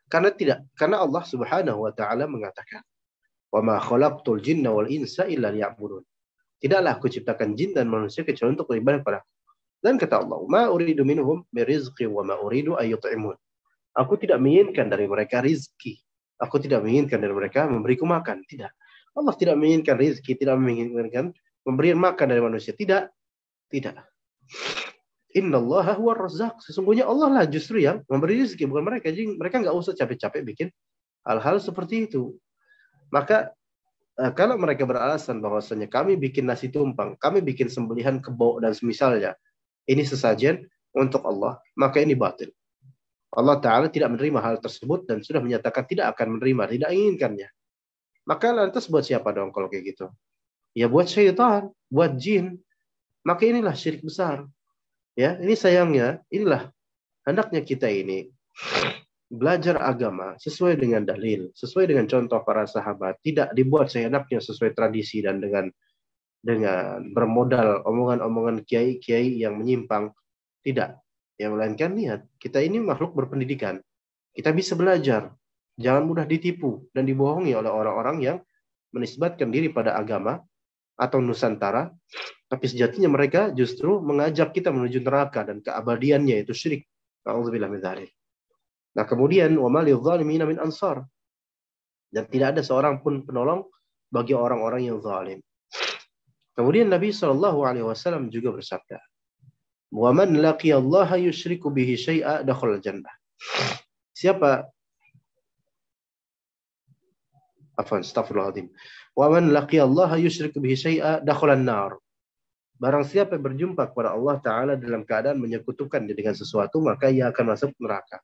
Karena Allah Subhanahu wa taala mengatakan, "Wa ma khalaqtul jinna wal insa illa liya'budun." Tidaklah aku ciptakan jin dan manusia kecuali untuk beribadah kepada aku. Dan kata Allah, "Ma uridu minhum birizqi wa ma uridu ayyut'imun." Aku tidak menginginkan dari mereka rizki. Aku tidak menginginkan dari mereka memberiku makan. Tidak. Allah tidak menginginkan rizki, tidak menginginkan memberi makan dari manusia. Tidak. Tidak. Innallaha huwar razzaq. Sesungguhnya Allah lah justru yang memberi rizki, bukan mereka. Jadi mereka nggak usah capek-capek bikin hal-hal seperti itu. Maka kalau mereka beralasan bahwasanya kami bikin nasi tumpeng, kami bikin sembelihan kebo dan semisalnya, ini sesajen untuk Allah, maka ini batil. Allah Ta'ala tidak menerima hal tersebut dan sudah menyatakan tidak akan menerima, tidak inginkannya. Maka lantas buat siapa dong kalau kayak gitu? Ya buat syaitan, buat jin. Maka inilah syirik besar. Ya, ini sayangnya, inilah hendaknya kita ini belajar agama sesuai dengan dalil, sesuai dengan contoh para sahabat, tidak dibuat seenaknya sesuai tradisi dan dengan bermodal omongan-omongan kiai-kiai yang menyimpang. Tidak. Ya, melainkan niat. Kita ini makhluk berpendidikan. Kita bisa belajar. Jangan mudah ditipu dan dibohongi oleh orang-orang yang menisbatkan diri pada agama atau Nusantara, tapi sejatinya mereka justru mengajak kita menuju neraka dan keabadiannya itu syirik. A'udzubillah min dzalik. Nah, kemudian wa ma lidh-dhalimina min ansar. Dan tidak ada seorang pun penolong bagi orang-orang yang zalim. Kemudian Nabi Shallallahu alaihi wasallam juga bersabda, "Wa man laqiyallaha yusyriku bihi syai'a dakhala jannah." Siapa Astaghfirullahaladzim. Wa man laqiyallaha yusyriku bihi syai'a dakhala an-nar. Barang siapa yang berjumpa kepada Allah Ta'ala dalam keadaan menyekutukan dia dengan sesuatu, maka ia akan masuk neraka.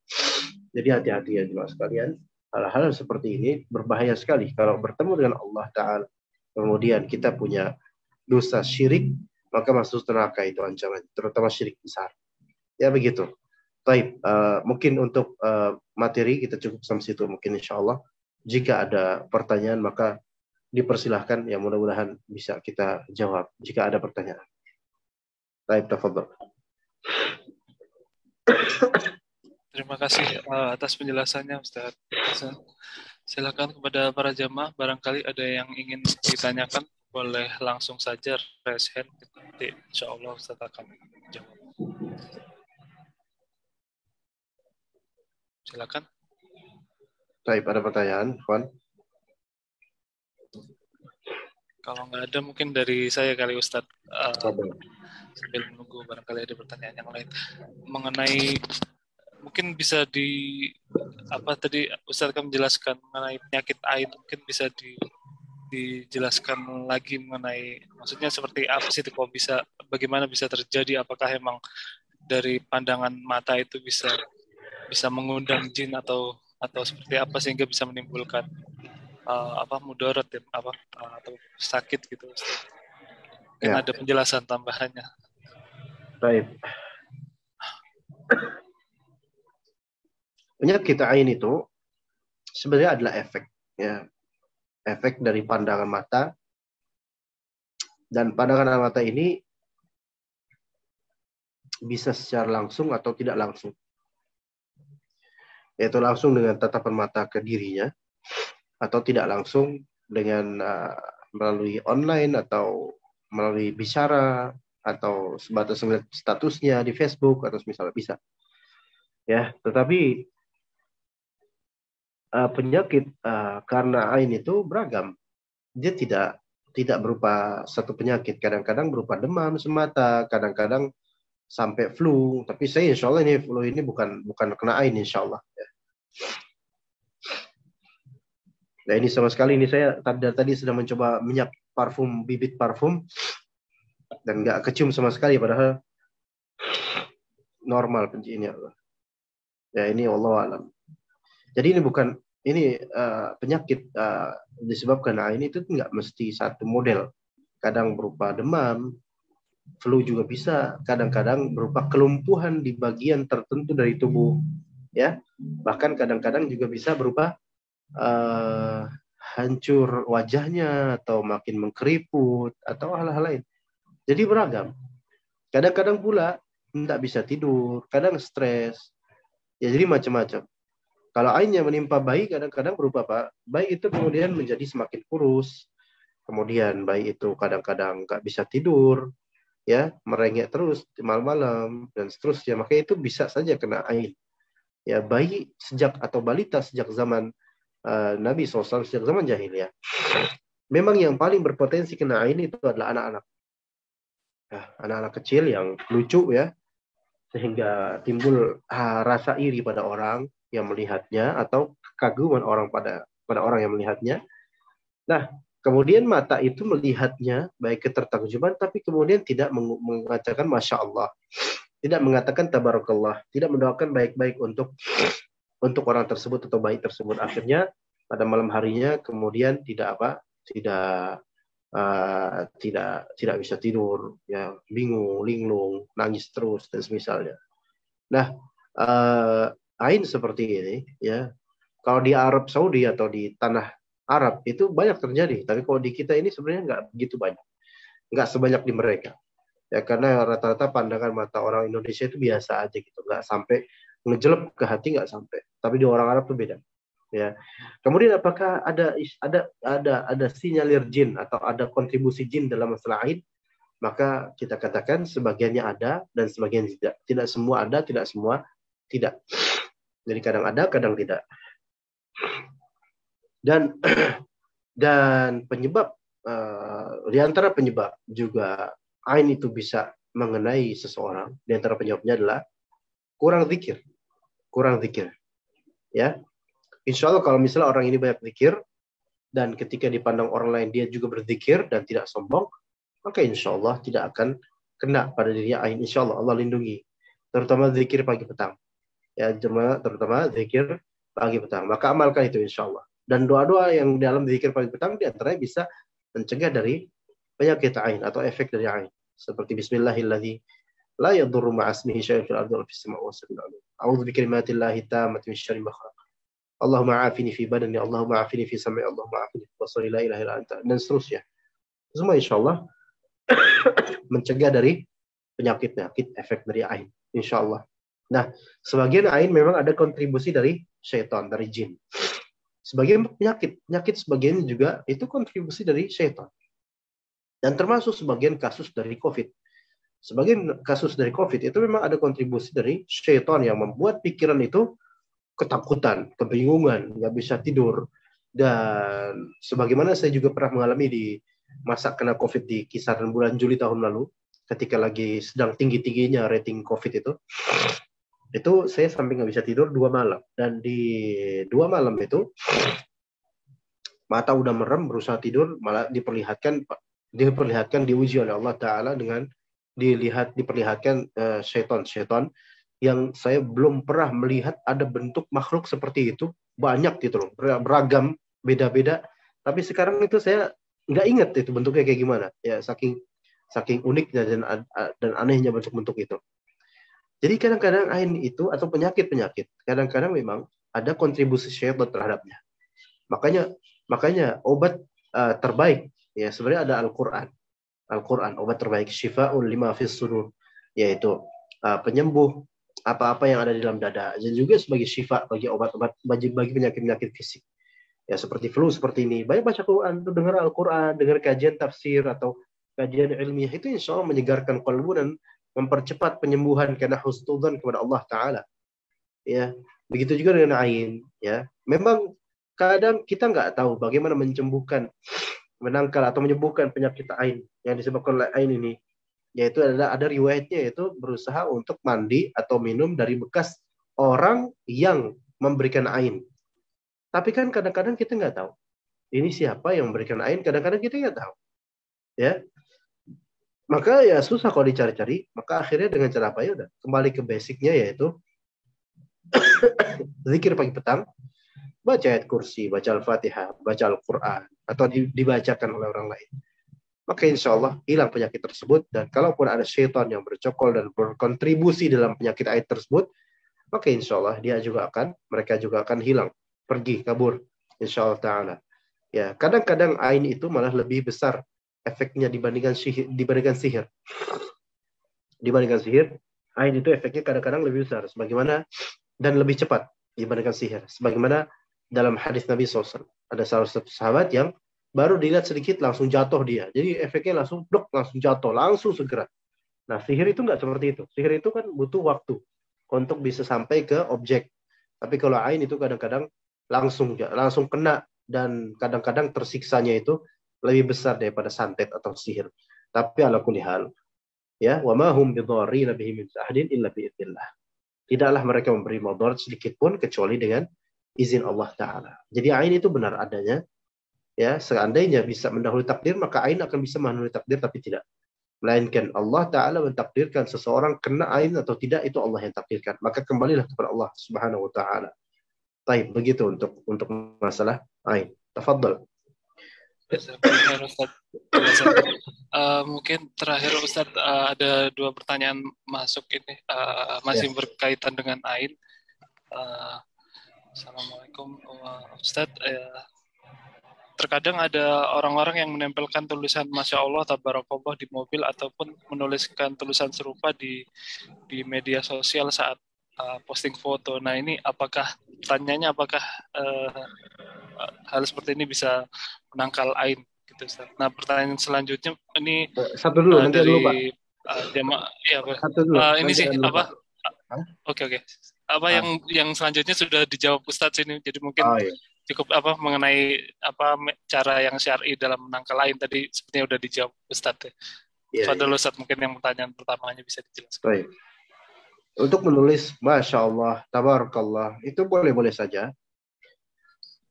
Jadi hati-hati ya jemaah sekalian. Hal-hal seperti ini berbahaya sekali. Kalau bertemu dengan Allah Ta'ala, kemudian kita punya dosa syirik, maka masuk neraka itu ancaman. Terutama syirik besar. Ya begitu. Baik, mungkin untuk materi kita cukup sampai situ mungkin insya Allah. Jika ada pertanyaan maka dipersilahkan, ya mudah-mudahan bisa kita jawab jika ada pertanyaan. Baik, tafadhol. Terima kasih atas penjelasannya Ustaz. Silakan kepada para jamaah, barangkali ada yang ingin ditanyakan, boleh langsung saja raise hand. Nanti insya Allah Ustaz akan jawab. Silakan. Baik, ada pertanyaan, Juan? Kalau nggak ada mungkin dari saya kali Ustaz. Sambil menunggu barangkali ada pertanyaan yang lain mengenai, mungkin bisa tadi Ustaz kan menjelaskan mengenai penyakit ain, mungkin bisa dijelaskan lagi mengenai maksudnya seperti apa sih kok bisa, bagaimana bisa terjadi, apakah emang dari pandangan mata itu bisa mengundang jin atau seperti apa sehingga bisa menimbulkan mudarat ya, atau sakit gitu. Mungkin ada penjelasan tambahannya. Baik. Penyakit ain itu sebenarnya adalah efek, ya. Efek dari pandangan mata, dan pandangan mata ini bisa secara langsung atau tidak langsung. Yaitu langsung dengan tatapan mata ke dirinya, atau tidak langsung dengan melalui online atau melalui bicara atau sebatas melihat statusnya di Facebook atau misalnya bisa. Ya, tetapi penyakit karena ain itu beragam. Dia tidak berupa satu penyakit. Kadang-kadang berupa demam semata, kadang-kadang sampai flu. Tapi saya insya Allah ini flu ini bukan kena ain insya Allah. Ya. Nah ini sama sekali ini saya tadi sedang mencoba minyak parfum, bibit parfum, dan nggak kecium sama sekali, padahal normal penciumnya. Ya ini Allah alam. Jadi ini bukan penyakit disebabkan ain itu nggak mesti satu model. Kadang berupa demam, flu juga bisa, kadang-kadang berupa kelumpuhan di bagian tertentu dari tubuh, ya. Bahkan kadang-kadang juga bisa berupa hancur wajahnya atau makin mengkeriput atau hal-hal lain. Jadi beragam. Kadang-kadang pula tidak bisa tidur, kadang stres. Ya jadi macam-macam. Kalau ainnya menimpa bayi, kadang-kadang berupa bayi itu kemudian menjadi semakin kurus. Kemudian bayi itu kadang-kadang nggak bisa tidur, ya, merengek terus di malam-malam dan seterusnya. Maka itu bisa saja kena ain. Ya, bayi atau balita sejak zaman Nabi SAW, sejak zaman jahiliyah. Memang yang paling berpotensi kena ain itu adalah anak-anak. Ya, anak-anak kecil yang lucu, ya, sehingga timbul rasa iri pada orang yang melihatnya atau kekaguman orang pada orang yang melihatnya. Nah, kemudian mata itu melihatnya baik ketertakjuban, tapi kemudian tidak mengatakan Masya Allah, tidak mengatakan Tabarakallah, tidak mendoakan baik-baik untuk orang tersebut atau bayi tersebut. Akhirnya pada malam harinya kemudian tidak bisa tidur, ya, bingung, linglung, nangis terus dan semisalnya. Nah, ain seperti ini, ya, kalau di Arab Saudi atau di tanah Arab itu banyak terjadi, tapi kalau di kita ini sebenarnya nggak begitu banyak, nggak sebanyak di mereka. Ya karena rata-rata pandangan mata orang Indonesia itu biasa aja gitu, nggak sampai ngejelep ke hati, nggak sampai. Tapi di orang Arab itu beda. Ya. Kemudian apakah ada sinyalir jin atau ada kontribusi jin dalam masalah ain? Maka kita katakan sebagiannya ada dan sebagian tidak. Tidak semua ada, tidak semua tidak. Jadi kadang ada, kadang tidak. Dan dan penyebab di antara penyebab juga ain itu bisa mengenai seseorang. Di antara penyebabnya adalah kurang zikir, ya. Insya Allah kalau misalnya orang ini banyak zikir dan ketika dipandang orang lain dia juga berzikir dan tidak sombong, maka insya Allah tidak akan kena pada dirinya ain. Insya Allah Allah lindungi, terutama zikir pagi petang, ya, terutama zikir pagi petang. Maka amalkan itu insya Allah. Dan doa-doa yang dalam zikir pagi petang diantaranya bisa mencegah dari penyakit ain atau efek dari ain. Seperti Bismillahirrahmanirrahim. La yadurru ma'asmihi syai'un fil ardi wa fis sama'i wa fil ardi. A'udzu bikalimatillahi tammati min syarri ma khalaq. Allahumma afini fi badani, Allahumma afini fi sam'i, Allahumma afini fi basari, la ilaha illa anta, dan seterusnya. Semua insyaallah mencegah dari penyakit-penyakit efek dari ain, insyaallah. Nah, sebagian ain memang ada kontribusi dari syaitan, dari jin. Sebagian penyakit sebagian juga itu kontribusi dari syaitan. Dan termasuk sebagian kasus dari COVID. Sebagian kasus dari COVID itu memang ada kontribusi dari syaitan yang membuat pikiran itu ketakutan, kebingungan, nggak bisa tidur. Dan sebagaimana saya juga pernah mengalami di masa kena COVID di kisaran bulan Juli tahun lalu, ketika lagi sedang tinggi-tingginya rating COVID itu saya sampai nggak bisa tidur 2 malam. Dan di 2 malam itu, mata udah merem, berusaha tidur, malah diperlihatkan diuji oleh Allah Ta'ala dengan diperlihatkan syaitan yang saya belum pernah melihat ada bentuk makhluk seperti itu, banyak gitu loh, beragam, beda-beda. Tapi sekarang itu saya nggak ingat itu bentuknya kayak gimana, ya saking uniknya dan anehnya bentuk-bentuk itu. Jadi kadang-kadang ain itu atau penyakit-penyakit, kadang-kadang memang ada kontribusi syaitan terhadapnya. Makanya obat terbaik ya sebenarnya ada Al-Quran, obat terbaik, syifa'un lima fis sudur, yaitu penyembuh apa-apa yang ada di dalam dada, dan juga sebagai syifa bagi obat-obat bagi penyakit-penyakit fisik. Ya seperti flu seperti ini, banyak baca Quran, dengar Al-Quran, dengar kajian tafsir atau kajian ilmiah, itu insya Allah menyegarkan kalbu dan mempercepat penyembuhan karena husnudzan kepada Allah Ta'ala. Ya, begitu juga dengan ain. Ya, memang kadang kita nggak tahu bagaimana menangkal atau menyembuhkan penyakit ain yang disebabkan oleh ain ini. Yaitu ada riwayatnya, yaitu berusaha untuk mandi atau minum dari bekas orang yang memberikan ain. Tapi kan kadang-kadang kita nggak tahu ini siapa yang memberikan ain, kadang-kadang kita nggak tahu, ya. Maka ya susah kalau dicari-cari. Maka akhirnya dengan cara apa, ya udah kembali ke basicnya, yaitu zikir pagi petang, baca ayat kursi, baca Al-Fatihah, baca Al-Quran, atau dibacakan oleh orang lain. Maka insya Allah hilang penyakit tersebut. Dan kalaupun ada syaitan yang bercokol dan berkontribusi dalam penyakit ain tersebut, maka insya Allah mereka juga akan hilang, pergi, kabur, insya Allah Ta'ala. Ya, kadang-kadang ain itu malah lebih besar efeknya dibandingkan sihir. Dibandingkan sihir, ain itu efeknya kadang-kadang lebih besar, sebagaimana dan lebih cepat dibandingkan sihir. Sebagaimana dalam hadis Nabi SAW, ada salah satu sahabat yang baru dilihat sedikit langsung jatuh dia. Jadi efeknya langsung jatuh, langsung segera. Nah, sihir itu nggak seperti itu. Sihir itu kan butuh waktu untuk bisa sampai ke objek. Tapi kalau ain itu kadang-kadang langsung kena, dan kadang-kadang tersiksanya itu lebih besar daripada santet atau sihir. Tapi ala kulli hal, ya, wa ma hum bidarrina bihi min ahadin illa bi idznillah. Tidaklah mereka memberi mudarat sedikit pun kecuali dengan izin Allah Ta'ala. Jadi ain itu benar adanya. Ya, seandainya bisa mendahului takdir, maka ain akan bisa mendahului takdir, tapi tidak. Melainkan Allah Ta'ala mentakdirkan seseorang kena ain atau tidak, itu Allah yang takdirkan. Maka kembalilah kepada Allah Subhanahu wa Ta'ala. Baik, begitu untuk masalah ain. Tafadhal. Mungkin terakhir Ustaz, ada 2 pertanyaan masuk ini, masih berkaitan dengan ain. Assalamualaikum Ustaz. terkadang ada orang-orang yang menempelkan tulisan Masya Allah, Tabarakallah di mobil ataupun menuliskan tulisan serupa di media sosial saat posting foto. Nah ini tanyanya apakah hal seperti ini bisa menangkal ain gitu Ustaz. Nah pertanyaan selanjutnya ini Satu dulu, nanti ada lupa. jamaah ya Satu dulu, ini nanti sih ada lupa. Oke. Apa yang selanjutnya sudah dijawab Ustadz ini, jadi mungkin Oh, iya. cukup mengenai cara yang syar'i dalam menangkal lain tadi sepertinya udah dijawab Ustadz ya. Iya, Fadil iya. Ustadz, mungkin yang pertanyaan pertamanya bisa dijelaskan. Baik. Untuk menulis Masya Allah, Tabarakallah, itu boleh-boleh saja.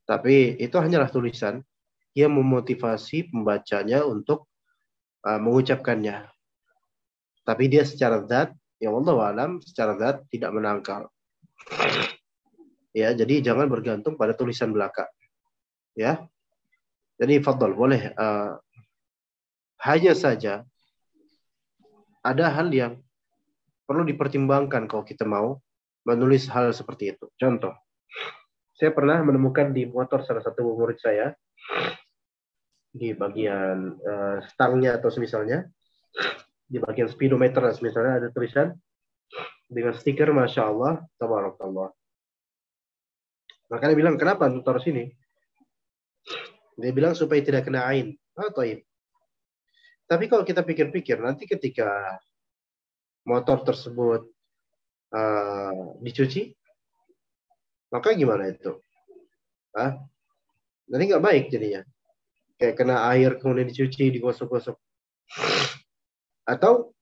Tapi itu hanyalah tulisan yang memotivasi pembacanya untuk mengucapkannya. Tapi dia secara zat, ya Allah alam, secara zat tidak menangkal. Ya, jadi jangan bergantung pada tulisan belaka. Ya, jadi fadl boleh. Hanya saja ada hal yang perlu dipertimbangkan kalau kita mau menulis hal seperti itu. Contoh, saya pernah menemukan di motor salah satu murid saya di bagian stangnya atau semisalnya, di bagian speedometer misalnya ada tulisan dengan stiker Masya Allah, Tabarakallah. Maka dia bilang, kenapa taruh sini? Dia bilang supaya tidak kena ain. Taib. Tapi kalau kita pikir-pikir, nanti ketika motor tersebut dicuci, maka gimana itu? Nanti nggak baik jadinya. Kayak kena air, kemudian dicuci, digosok-gosok. Atau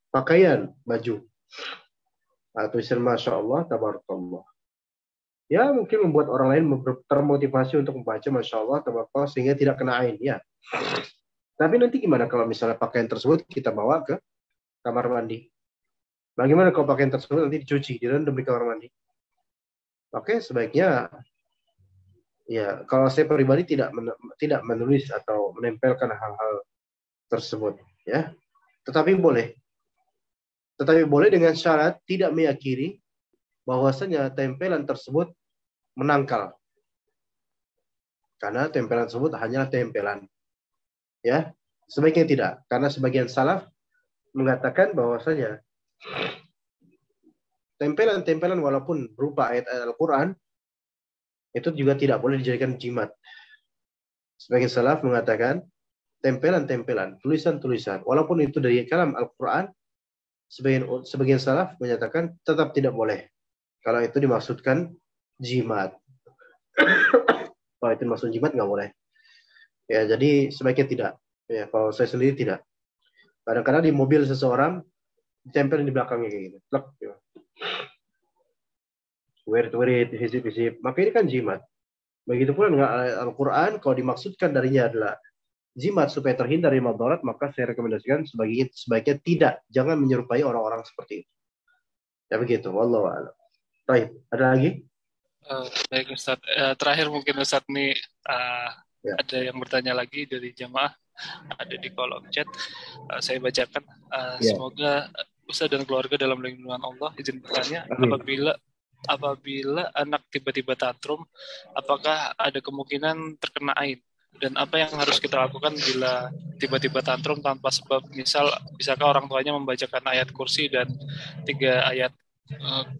pakaian, baju. Tulisan Masya Allah, Tabarakallah. Ya, mungkin membuat orang lain termotivasi untuk membaca Masya Allah, Tabarakallah, sehingga tidak kena ain. Ya. Tapi nanti gimana kalau misalnya pakaian tersebut kita bawa ke kamar mandi? Bagaimana kalau pakaian tersebut nanti dicuci, direndam di kamar mandi? Oke, sebaiknya, ya, kalau saya pribadi tidak menulis atau menempelkan hal-hal tersebut. Ya. Tetapi boleh dengan syarat tidak meyakini bahwasanya tempelan tersebut menangkal. Karena tempelan tersebut hanyalah tempelan. Ya, sebaiknya tidak. Karena sebagian salaf mengatakan bahwasanya tempelan-tempelan walaupun berupa ayat-ayat Al-Quran itu juga tidak boleh dijadikan jimat. Sebagian salaf mengatakan tempelan-tempelan, tulisan-tulisan, walaupun itu dari kalam Al-Quran, sebagian salaf menyatakan tetap tidak boleh. Kalau itu dimaksudkan jimat. Kalau itu dimaksud jimat nggak boleh. Ya, jadi sebaiknya tidak. Ya, kalau saya sendiri tidak. Kadang-kadang di mobil seseorang ditempel di belakangnya kayak gitu. Plek, gitu. Werit, hisip. Maka ini kan jimat. Begitu pula dengan Al-Quran, kalau dimaksudkan darinya adalah jimat supaya terhindar dari madarat, maka saya rekomendasikan sebaiknya tidak. Jangan menyerupai orang-orang seperti itu. Ya begitu. Wallahu a'lam. Baik, ada lagi? Baik Ustaz. Terakhir mungkin Ustaz nih Ya. ada yang bertanya lagi dari jamaah, ada di kolom chat. Saya bacakan. Ya. Semoga Ustaz dan keluarga dalam lindungan Allah. Izin bertanya, Amin. apabila anak tiba-tiba tantrum, apakah ada kemungkinan terkena ain? Dan apa yang harus kita lakukan bila tiba-tiba tantrum tanpa sebab? Bisakah orang tuanya membacakan ayat kursi dan 3 ayat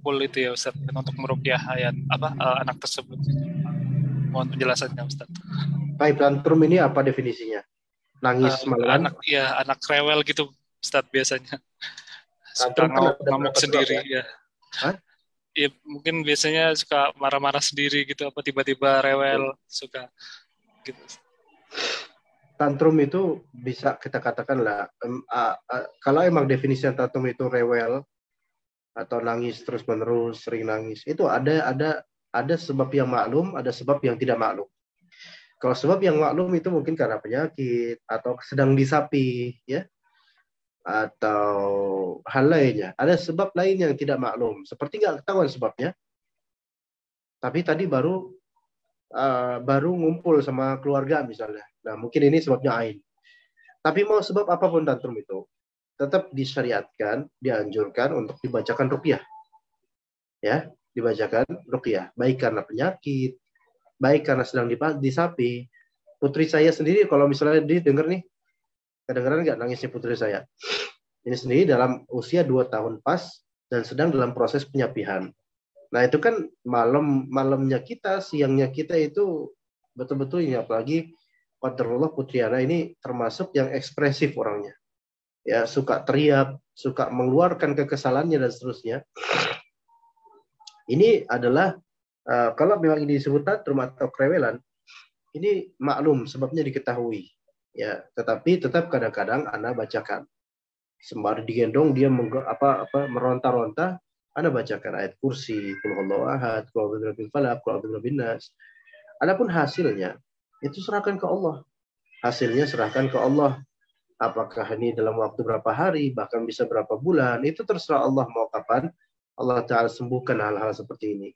kul itu ya Ustaz, untuk meruqyah ayat anak tersebut? Mohon penjelasannya Ustaz. Baik, tantrum ini apa definisinya? Nangis malaman? Anak rewel gitu Ustaz biasanya. Suka Tantrum kan ngamuk sendiri ya. Ya mungkin biasanya suka marah-marah sendiri gitu, apa tiba-tiba rewel, suka gitu. Tantrum itu bisa kita katakan lah, kalau emang definisi tantrum itu rewel atau nangis terus-menerus, sering nangis, itu ada sebab yang maklum, ada sebab yang tidak maklum. Kalau sebab yang maklum itu mungkin karena penyakit atau sedang disapi, ya, atau hal lainnya. Ada sebab lain yang tidak maklum, seperti nggak ketahuan sebabnya, tapi tadi baru ngumpul sama keluarga misalnya. Nah, mungkin ini sebabnya ain. Tapi mau sebab apapun tantrum itu, tetap disyariatkan, dianjurkan untuk dibacakan ruqyah. Ya, dibacakan ruqyah. Baik karena penyakit, baik karena sedang disapi. Putri saya sendiri kalau misalnya dia dengar nih, kedengeran nggak nangisnya putri saya? Ini sendiri dalam usia 2 tahun pas dan sedang dalam proses penyapihan. Nah itu kan malamnya kita, siangnya kita itu betul-betul ini, apalagi qadarullah putri Ana ini termasuk yang ekspresif orangnya. Ya, suka teriak, suka mengeluarkan kekesalannya dan seterusnya. Ini adalah kalau memang ini disebut tantrum atau kerewelan, ini maklum sebabnya diketahui. Ya, tetapi tetap kadang-kadang Ana bacakan. Sembari digendong dia meronta-ronta, Ana bacakan ayat kursi, qul huwallahu ahad, qul a'udzu birabbil falaq, qul a'udzu birabbin nas. Adapun hasilnya itu serahkan ke Allah. Hasilnya serahkan ke Allah. Apakah ini dalam waktu berapa hari, bahkan bisa berapa bulan, itu terserah Allah mau kapan Allah Ta'ala sembuhkan hal-hal seperti ini.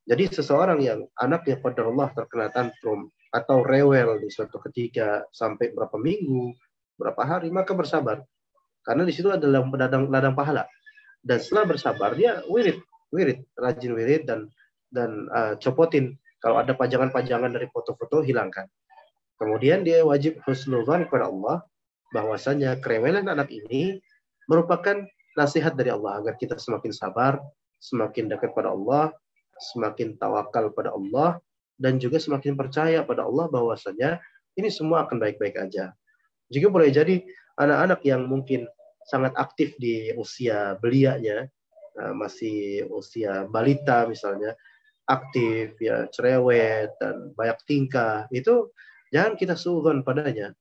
Jadi seseorang yang anaknya qadarullah terkena tantrum atau rewel di suatu ketika sampai berapa minggu, berapa hari, maka bersabar. Karena di situ adalah ladang pahala. Dan setelah bersabar, dia wirid, rajin wirid dan copotin. Kalau ada pajangan-pajangan dari foto-foto, hilangkan. Kemudian dia wajib husnuzan kepada Allah, bahwasanya kerewelan anak ini merupakan nasihat dari Allah agar kita semakin sabar, semakin dekat pada Allah, semakin tawakal pada Allah, dan juga semakin percaya pada Allah bahwasanya ini semua akan baik-baik aja. Juga boleh jadi anak-anak yang mungkin sangat aktif di usia belianya, masih usia balita misalnya, aktif, ya cerewet dan banyak tingkah, itu jangan kita suudzon padanya.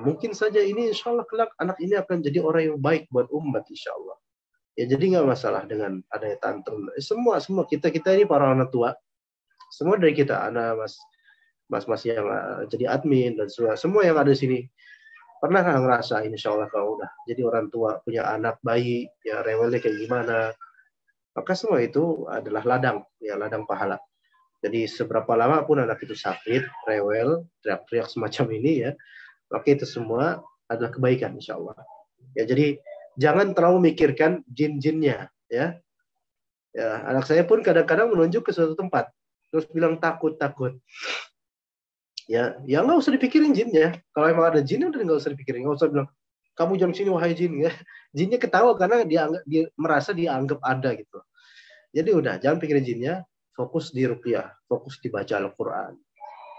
Mungkin saja ini insya Allah kelak anak ini akan jadi orang yang baik buat umat insya Allah. Ya jadi nggak masalah dengan adanya tantrum. Semua kita ini para orang tua, semua dari kita, anak mas yang jadi admin dan semua yang ada di sini pernah nggak ngerasa insya Allah kalau udah jadi orang tua punya anak bayi, ya rewelnya kayak gimana? Maka semua itu adalah ladang pahala. Jadi seberapa lama pun anak itu sakit, rewel, teriak-teriak semacam ini ya, maka itu semua adalah kebaikan insya Allah. Ya, jadi jangan terlalu memikirkan jin-jinnya. Ya, anak saya pun kadang-kadang menunjuk ke suatu tempat, terus bilang takut. Ya nggak usah dipikirin jinnya. Kalau emang ada jin, udah nggak usah dipikirin. Nggak usah bilang, kamu jangan sini wahai jin. Ya. Jinnya ketawa karena dia merasa dianggap ada gitu. Jadi udah, jangan pikirin jinnya, fokus di ruqyah, fokus di baca Al-Quran.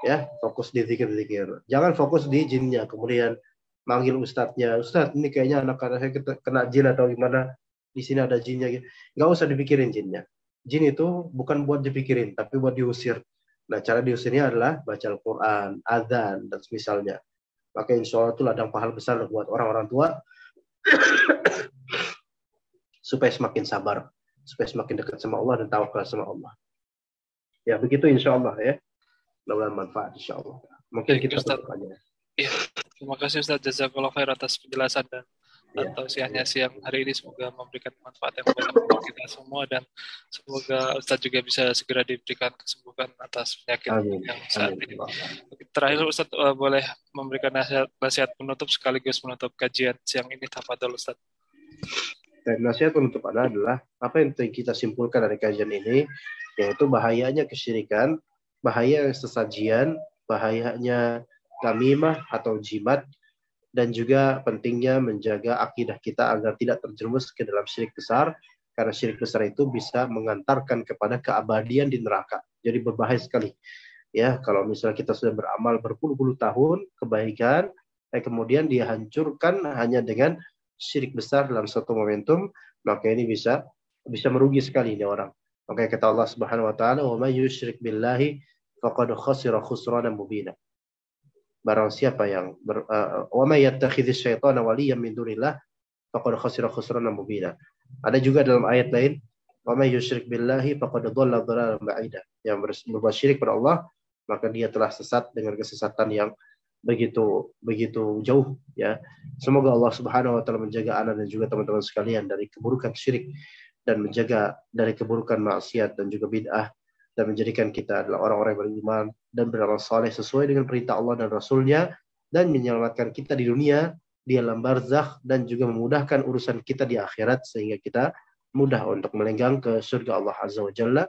Ya, fokus di zikir-zikir. Jangan fokus di jinnya. Kemudian manggil ustadznya, Ustadz ini kayaknya anak-anak saya kena jin atau gimana. Di sini ada jinnya. Nggak usah dipikirin jinnya. Jin itu bukan buat dipikirin, tapi buat diusir. Nah, cara diusirnya adalah baca Al-Quran, azan, dan semisalnya. Maka insya Allah itu ladang pahala besar buat orang-orang tua supaya semakin sabar, supaya semakin dekat sama Allah dan tawakal sama Allah. Ya, begitu insya Allah ya. Mudah-mudahan manfaat insya Allah. Mungkin kita tutup aja. Iya, terima kasih Ustaz Jazakallah khair atas penjelasan dan tausiahnya siang hari ini. Semoga memberikan manfaat yang banyak untuk kita semua dan semoga Ustaz juga bisa segera diberikan kesembuhan atas penyakit yang saat ini. Terakhir Ustaz boleh memberikan nasihat penutup sekaligus menutup kajian siang ini. Tafadhol Ustaz. Dan nasihat penutup adalah apa yang kita simpulkan dari kajian ini, yaitu bahayanya kesyirikan, bahaya sesajian, bahayanya tamimah atau jimat, dan juga pentingnya menjaga akidah kita agar tidak terjerumus ke dalam syirik besar, karena syirik besar itu bisa mengantarkan kepada keabadian di neraka. Jadi berbahaya sekali. Ya, kalau misalnya kita sudah beramal berpuluh-puluh tahun kebaikan, kemudian dihancurkan hanya dengan syirik besar dalam suatu momentum, maka ini bisa merugi sekali ini orang. Maka kata Allah Subhanahu wa taala, "Wa may yusyrik billahi faqad khasira khusranan mubina." Barang siapa yang wa may yattakhidhis syaitana waliyyan min dunillah faqad khasira khusranan mubina. Ada juga dalam ayat lain, "Wa may yusyrik billahi faqad dhalla dhalalan ba'ida." Yang berbuat syirik pada Allah, maka dia telah sesat dengan kesesatan yang begitu jauh ya. Semoga Allah Subhanahu wa taala menjaga anak dan juga teman-teman sekalian dari keburukan syirik dan menjaga dari keburukan maksiat dan juga bid'ah, dan menjadikan kita adalah orang-orang yang beriman dan beramal saleh sesuai dengan perintah Allah dan Rasul-Nya, dan menyelamatkan kita di dunia, di alam barzakh, dan juga memudahkan urusan kita di akhirat sehingga kita mudah untuk melenggang ke surga Allah Azza wa Jalla.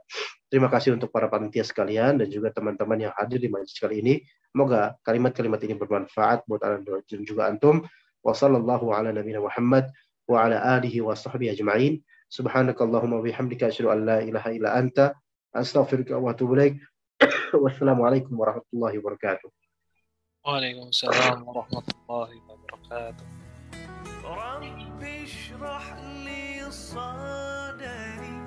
Terima kasih untuk para panitia sekalian dan juga teman-teman yang hadir di majelis kali ini. Semoga kalimat-kalimat ini bermanfaat buat anda dan juga antum. Wassallallahu ala nabiyina Muhammad wa ala alihi wa sahbihi ajma'in. Subhanakallahumma wa bihamdika asyhadu an la ilaha illa anta astaghfiruka wa atubu ilaik. Wassalamualaikum warahmatullahi wabarakatuh. Waalaikumsalam warahmatullahi wabarakatuh. رب اشرح لي صدري